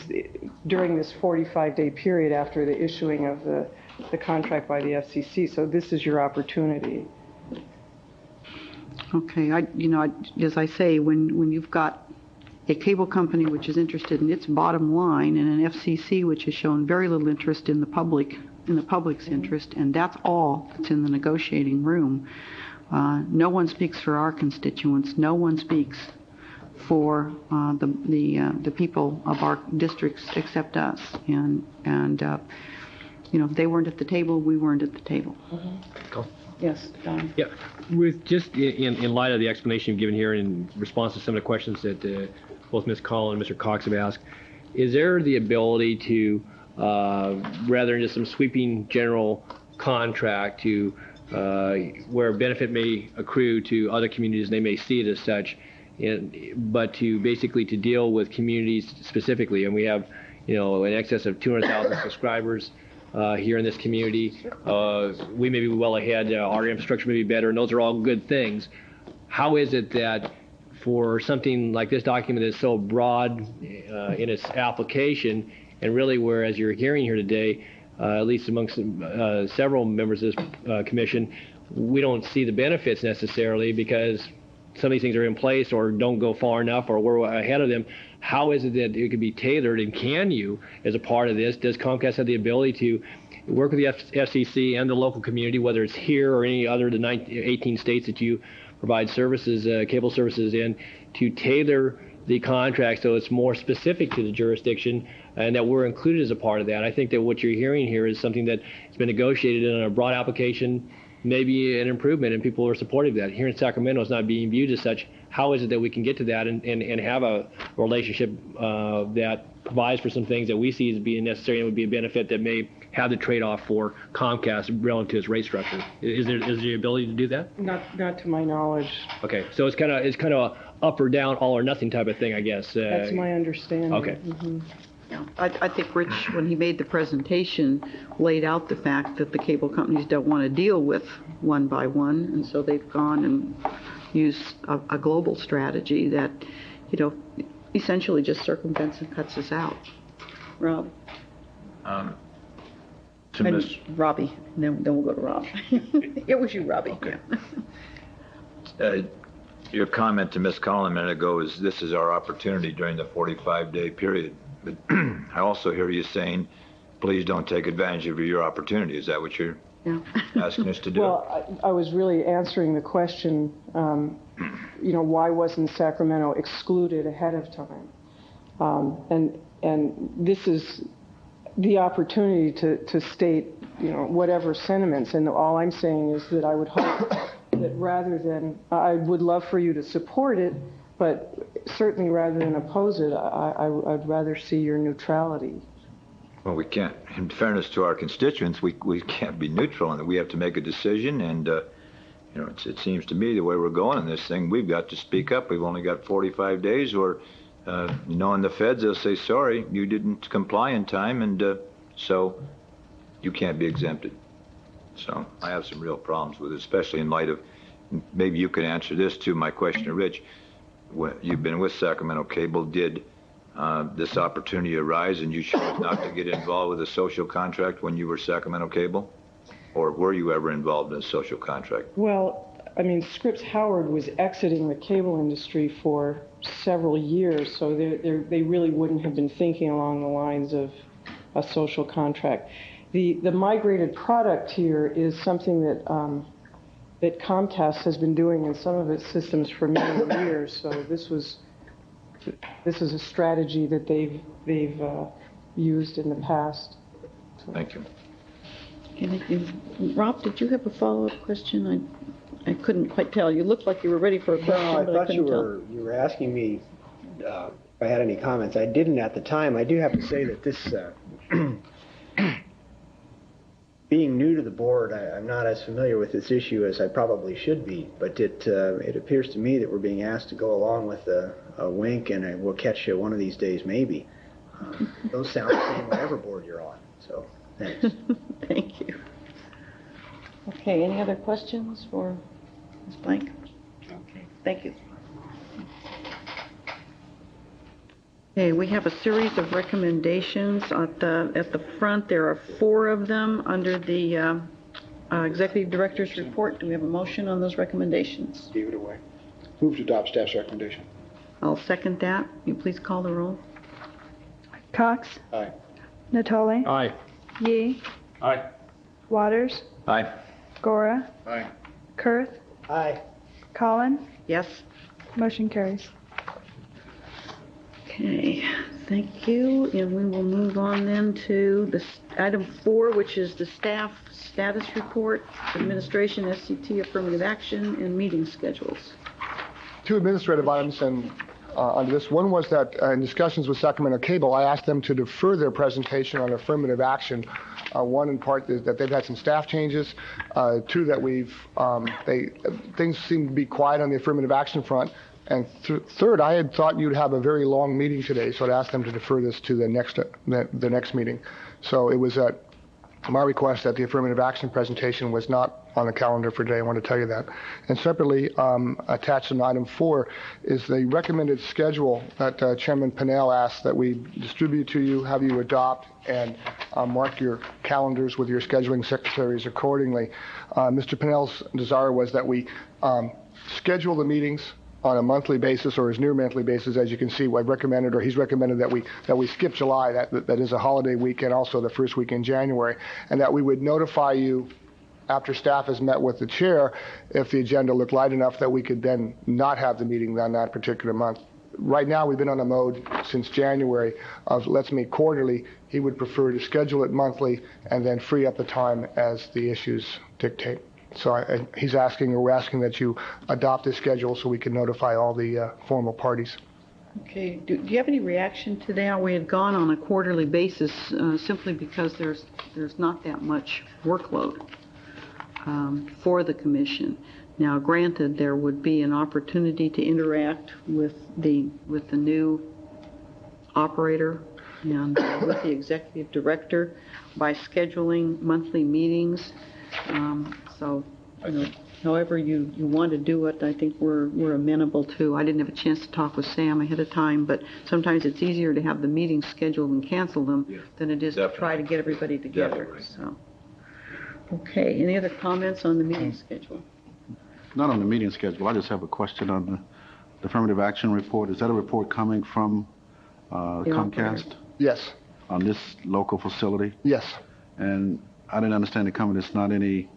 during this 45-day period after the issuing of the contract by the FCC. So this is your opportunity. Okay, as I say, when you've got a cable company which is interested in its bottom line and an FCC which has shown very little interest in the public's interest, and that's all that's in the negotiating room. No one speaks for our constituents. No one speaks for the people of our districts except us. And if they weren't at the table, we weren't at the table. Cool. Yes, Don. Yeah, with just in light of the explanation you've given here in response to some of the questions that both Ms. Collin and Mr. Cox have asked, is there the ability to, rather than just some sweeping general contract, to where benefit may accrue to other communities, and they may see it as such, but to basically to deal with communities specifically. And we have, in excess of 200,000 subscribers here in this community. We may be well ahead. Our infrastructure may be better, and those are all good things. How is it that for something like this document that's so broad in its application, and really where, as you're hearing here today, at least amongst several members of this commission, we don't see the benefits necessarily because some of these things are in place or don't go far enough or we're ahead of them. How is it that it could be tailored, and can you, as a part of this, does Comcast have the ability to work with the FCC and the local community, whether it's here or any other of the 18 states that you provide services, cable services in, to tailor the contract so it's more specific to the jurisdiction and that we're included as a part of that? I think that what you're hearing here is something that has been negotiated in a broad application, maybe an improvement, and people are supportive of that. Here in Sacramento, it's not being viewed as such. How is it that we can get to that and have a relationship that provides for some things that we see as being necessary and would be a benefit that may have the trade-off for Comcast relative to its rate structure? Is there the ability to do that? Not to my knowledge. Okay, so it's kind of a up or down, all or nothing type of thing, I guess. That's my understanding. Okay. Mm-hmm. Yeah, I think Rich, when he made the presentation, laid out the fact that the cable companies don't want to deal with one by one, and so they've gone and used a global strategy that, essentially just circumvents and cuts us out. Rob? Robbie. Then we'll go to Rob. It was you, Robbie. Okay. Your comment to Ms. Collin a minute ago is this is our opportunity during the 45-day period. But I also hear you saying, please don't take advantage of your opportunity. Is that what you're asking us to do? Well, I was really answering the question, why wasn't Sacramento excluded ahead of time? And this is the opportunity to state, whatever sentiments. And all I'm saying is that I would hope that rather than, I would love for you to support it, but certainly rather than oppose it, I'd rather see your neutrality. Well, we can't. In fairness to our constituents, we can't be neutral, and we have to make a decision. And it seems to me the way we're going in this thing, we've got to speak up. We've only got 45 days, or knowing the feds, they'll say, sorry, you didn't comply in time, and so you can't be exempted. So I have some real problems with it, especially in light of, maybe you can answer this too, my question to Rich. You've been with Sacramento Cable. Did this opportunity arise and you chose not to get involved with a social contract when you were Sacramento Cable? Or were you ever involved in a social contract? Well, Scripps Howard was exiting the cable industry for several years, so they really wouldn't have been thinking along the lines of a social contract. The migrated product here is something that that Comcast has been doing in some of its systems for many years. So this is a strategy that they've used in the past. So. Thank you. Rob, did you have a follow-up question? I couldn't quite tell. You looked like you were ready for a question. No, I but thought couldn't you were asking me if I had any comments. I didn't at the time. I do have to say that this, being new to the board, I'm not as familiar with this issue as I probably should be. But it appears to me that we're being asked to go along with a wink, and we'll catch you one of these days, maybe. Those sound the same whatever board you're on. So thanks. Thank you. Okay, any other questions for Ms. Blank? Okay, thank you. Okay, we have a series of recommendations at the front. There are 4 of them under the Executive Director's report. Do we have a motion on those recommendations? Gave it away. Move to adopt staff's recommendation. I'll second that. Will you please call the roll? Cox. Aye. Natale. Aye. Yee. Aye. Waters. Aye. Gora. Aye. Kurth. Aye. Collin. Yes. Motion carries. Okay, thank you. And we will move on then to item 4, which is the staff status report, administration, SCT, affirmative action, and meeting schedules. 2 administrative items, and under this. One was that in discussions with Sacramento Cable, I asked them to defer their presentation on affirmative action. One, in part, is that they've had some staff changes. Two, that things seem to be quiet on the affirmative action front. And third, I had thought you'd have a very long meeting today, so I'd asked them to defer this to the next meeting. So it was at my request that the affirmative action presentation was not on the calendar for today. I want to tell you that. And separately, attached in item 4 is the recommended schedule that Chairman Pennell asked that we distribute to you, have you adopt, and mark your calendars with your scheduling secretaries accordingly. Mr. Pennell's desire was that we schedule the meetings on a monthly basis or as near monthly basis. As you can see, I've recommended, or he's recommended, that we skip July, that is a holiday week, and also the first week in January, and that we would notify you after staff has met with the chair if the agenda looked light enough that we could then not have the meeting on that particular month. Right now, we've been on a mode since January of let's meet quarterly. He would prefer to schedule it monthly and then free up the time as the issues dictate. So we're asking that you adopt this schedule so we can notify all the formal parties. Okay. Do you have any reaction to that? We had gone on a quarterly basis simply because there's not that much workload for the commission. Now, granted, there would be an opportunity to interact with the new operator and with the executive director by scheduling monthly meetings. However you want to do it, I think we're amenable to. I didn't have a chance to talk with Sam ahead of time, but sometimes it's easier to have the meetings scheduled and cancel them than it is to try to get everybody together. So, okay. Any other comments on the meeting schedule? Not on the meeting schedule. I just have a question on the affirmative action report. Is that a report coming from Comcast? Yes. On this local facility? Yes. And I didn't understand it coming. It's not any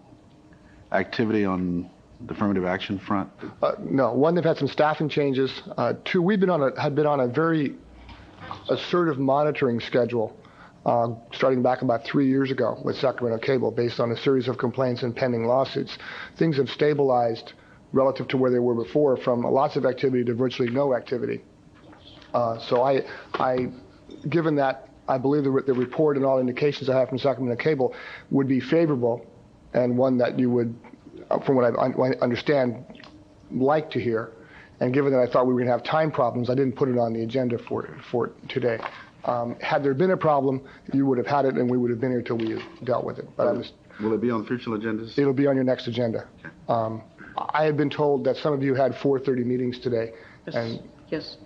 activity on the affirmative action front? No. One, they've had some staffing changes. Two, we've had been on a very assertive monitoring schedule starting back about 3 years ago with Sacramento Cable based on a series of complaints and pending lawsuits. Things have stabilized relative to where they were before, from lots of activity to virtually no activity. So given that, I believe the report and all indications I have from Sacramento Cable would be favorable, and one that you would, from what I understand, like to hear. And given that I thought we were going to have time problems, I didn't put it on the agenda for today. Had there been a problem, you would have had it, and we would have been here till we dealt with it. But will it be on future agendas? It'll be on your next agenda. Okay. I had been told that some of you had 4:30 meetings today, and yes,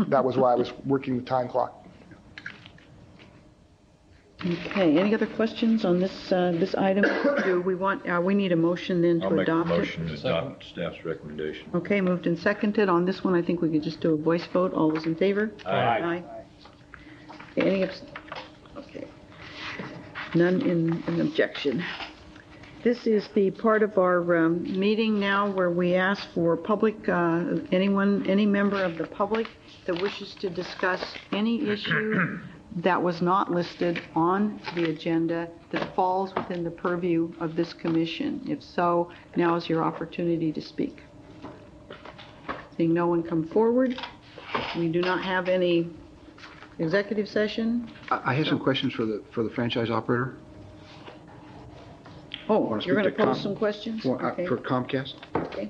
that was why I was working the time clock. Okay. Any other questions on this item? Do we want? We need a motion then to I'll make a adopt motion to adopt staff's recommendation. Okay. Moved and seconded. On this one, I think we could just do a voice vote. All those in favor? Aye. Any okay. None in objection. This is the part of our meeting now where we ask for public, any member of the public that wishes to discuss any issue that was not listed on the agenda that falls within the purview of this commission. If so, now is your opportunity to speak. Seeing no one come forward, we do not have any executive session. I have some questions for the franchise operator. Oh, you're going to pose some questions? Okay. For Comcast? Okay.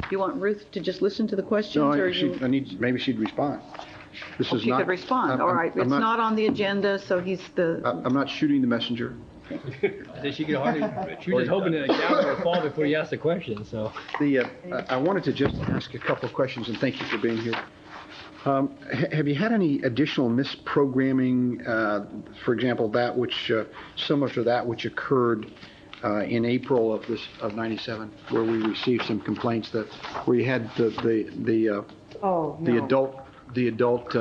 You want Ruth to just listen to the questions? No, or maybe she'd respond. This is she not, could respond. All right. It's not on the agenda, so he's the... I'm not shooting the messenger. I think she could hardly... She was just hoping that the gavel would fall before you asked the question, so... I wanted to just ask a couple of questions, and thank you for being here. Have you had any additional misprogramming, for example, that which similar to that which occurred in April of '97, where we received some complaints where you had the adult,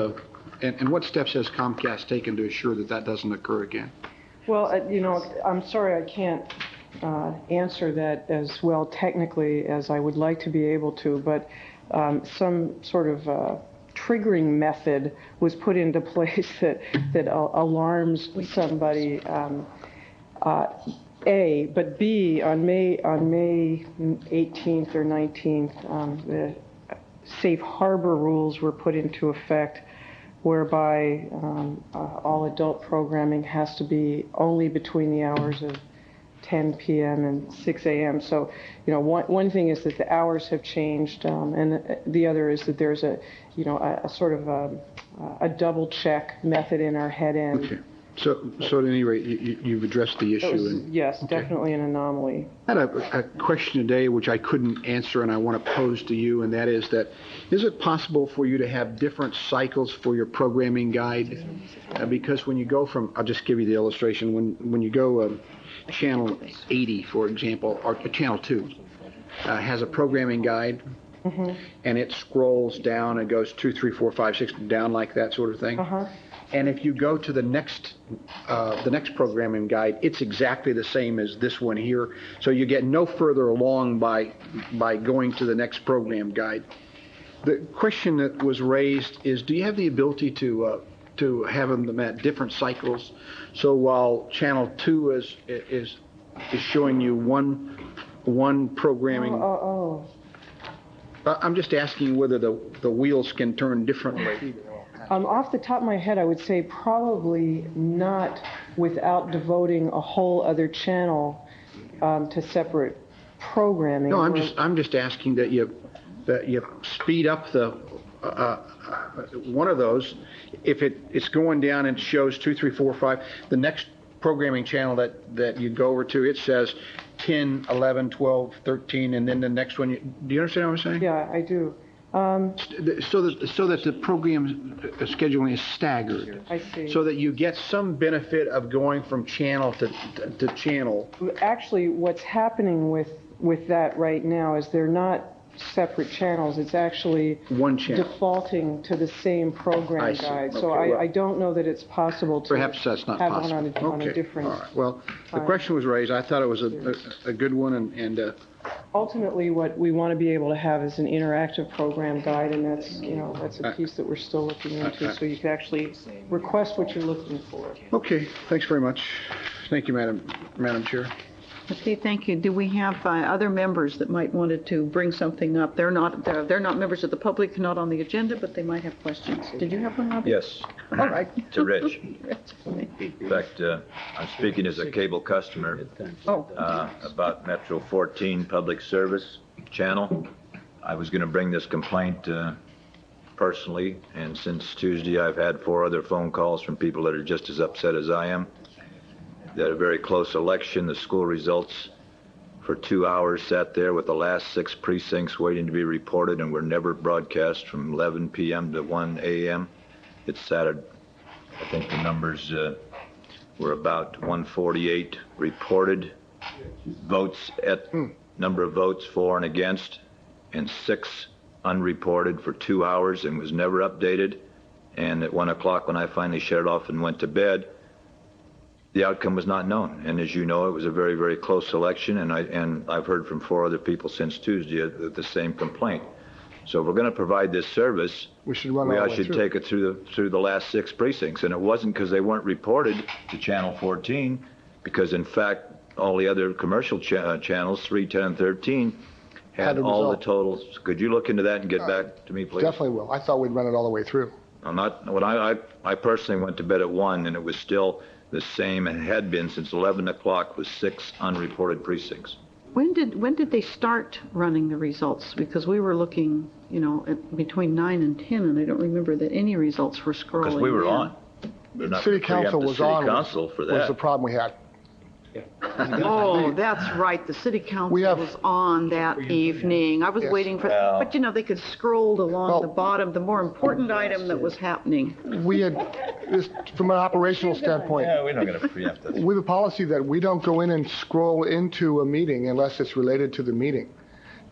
and what steps has Comcast taken to assure that doesn't occur again? Well, I'm sorry I can't answer that as well technically as I would like to be able to, but some sort of triggering method was put into place that alarms somebody. A, but B, on May 18th or 19th, the safe harbor rules were put into effect whereby all adult programming has to be only between the hours of 10 p.m. and 6 a.m. So, one thing is that the hours have changed, and the other is that there's a sort of a double check method in our head end. Okay. So at any rate, you've addressed the issue. Yes, okay. Definitely an anomaly. I had a question today which I couldn't answer, and I want to pose to you, and that is it possible for you to have different cycles for your programming guide? Because when you go from, I'll just give you the illustration, when you go channel 80, for example, or channel 2, has a programming guide, and it scrolls down and goes 2, 3, 4, 5, 6, down like that sort of thing. And if you go to the next programming guide, it's exactly the same as this one here. So you get no further along by going to the next program guide. The question that was raised is, do you have the ability to have them at different cycles? So while channel 2 is showing you one programming. I'm just asking whether the wheels can turn differently. Off the top of my head, I would say probably not without devoting a whole other channel to separate programming. No, I'm just asking that you speed up the one of those. If it's going down and shows 2, 3, 4, 5, the next programming channel that you go over to, it says 10, 11, 12, 13, and then the next one. Do you understand what I'm saying? Yeah, I do. So that the program scheduling is staggered. I see. So that you get some benefit of going from channel to channel. Actually, what's happening with that right now is they're not separate channels. It's actually one channel defaulting to the same program guide. So Okay, I don't know that it's possible to perhaps that's not have possible. one on a different. All right. Well, the question was raised. I thought it was a good one, and ultimately, what we want to be able to have is an interactive program guide, and that's a piece that we're still looking into. So you can actually request what you're looking for. Okay. Thanks very much. Thank you, Madam Chair. Okay, thank you. Do we have other members that might wanted to bring something up? They're not members of the public, not on the agenda, but they might have questions. Did you have one, Robbie? Yes. All right. To Rich. In fact, I'm speaking as a cable customer about Metro 14 Public Service Channel. I was going to bring this complaint personally, and since Tuesday I've had 4 other phone calls from people that are just as upset as I am. They had a very close election. The school results for 2 hours sat there with the last 6 precincts waiting to be reported and were never broadcast from 11 p.m. to 1 a.m. It sat at, I think the numbers were about 148 reported votes number of votes for and against, and 6 unreported for 2 hours and was never updated. And at 1 o'clock when I finally shut it off and went to bed, the outcome was not known. And as you know, it was a very, very close election, and I've heard from 4 other people since Tuesday the same complaint. So if we're going to provide this service, we should take it through the last 6 precincts. And it wasn't because they weren't reported to Channel 14, because in fact all the other commercial channels, 3, 10, and 13, had all the totals. Could you look into that and get back to me, please? Definitely will. I thought we'd run it all the way through. I personally went to bed at 1, and it was still the same, and had been since 11 o'clock, with 6 unreported precincts. When did they start running the results? Because we were looking, at between 9 and 10, and I don't remember that any results were scrolling. Because we were on. City Council was on. Council for that. Was the problem we had. Oh, that's right. The city council was on that evening. I was waiting for, but they could scroll along the bottom, the more important item that was happening. We had, from an operational standpoint, we're not going to preempt this. We have a policy that we don't go in and scroll into a meeting unless it's related to the meeting.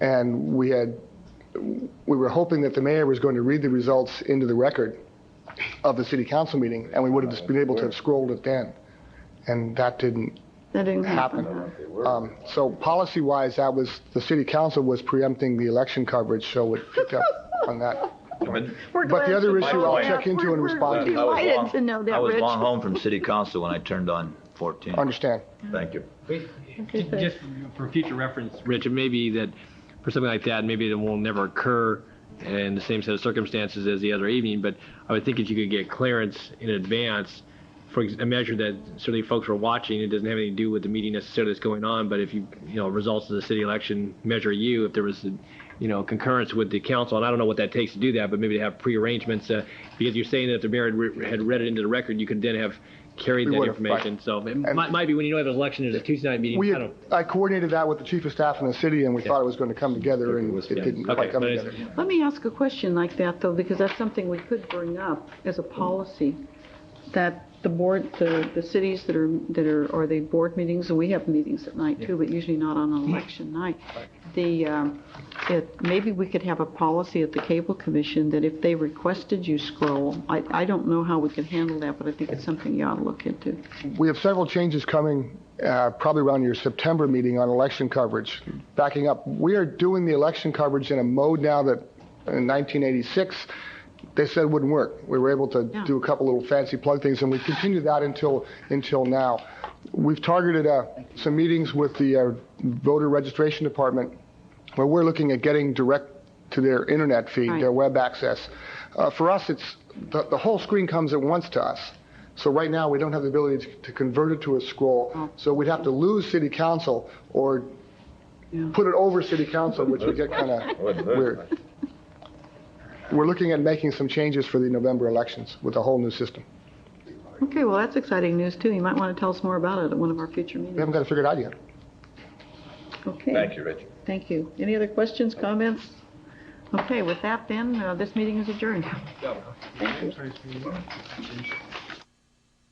And we were hoping that the mayor was going to read the results into the record of the city council meeting, and we would have just been able to have scrolled it then. And that didn't happen. So policy-wise, the city council was preempting the election coverage, so it picked up on that. But the other issue I'll check into and respond to. Delighted to know that, I was Rich. long home from city council when I turned on 14. Understand. Thank you. Just for future reference, Rich, it may be that for something like that, maybe it will never occur in the same set of circumstances as the other evening, but I would think if you could get clearance in advance for a measure that certainly folks were watching, it doesn't have anything to do with the meeting necessarily that's going on, but if results of the city election measure you, if there was concurrence with the council, and I don't know what that takes to do that, but maybe to have pre-arrangements, because you're saying that if the mayor had read it into the record, you could then have carried that information. Right. So it might be when you know you have an election, there's a Tuesday night meeting. I coordinated that with the chief of staff in the city, and we thought it was going to come together, and it didn't quite come together. Let me ask a question like that, though, because that's something we could bring up as a policy, that the board, the cities that are, or the board meetings, and we have meetings at night too, but usually not on an election night. Maybe we could have a policy at the Cable Commission that if they requested you scroll, I don't know how we can handle that, but I think it's something you ought to look into. We have several changes coming, probably around your September meeting on election coverage. Backing up, we are doing the election coverage in a mode now that in 1986, they said wouldn't work. We were able to do a couple little fancy plug things, and we continue that until now. We've targeted some meetings with the voter registration department where we're looking at getting direct to their internet feed, their web access. For us, it's the whole screen comes at once to us. So right now, we don't have the ability to convert it to a scroll. So we'd have to lose city council or put it over city council, which would get kind of weird. We're looking at making some changes for the November elections with a whole new system. Okay, well, that's exciting news, too. You might want to tell us more about it at one of our future meetings. We haven't got it figured out yet. Okay. Thank you, Rich. Thank you. Any other questions, comments? Okay, with that, then, this meeting is adjourned. Thank you.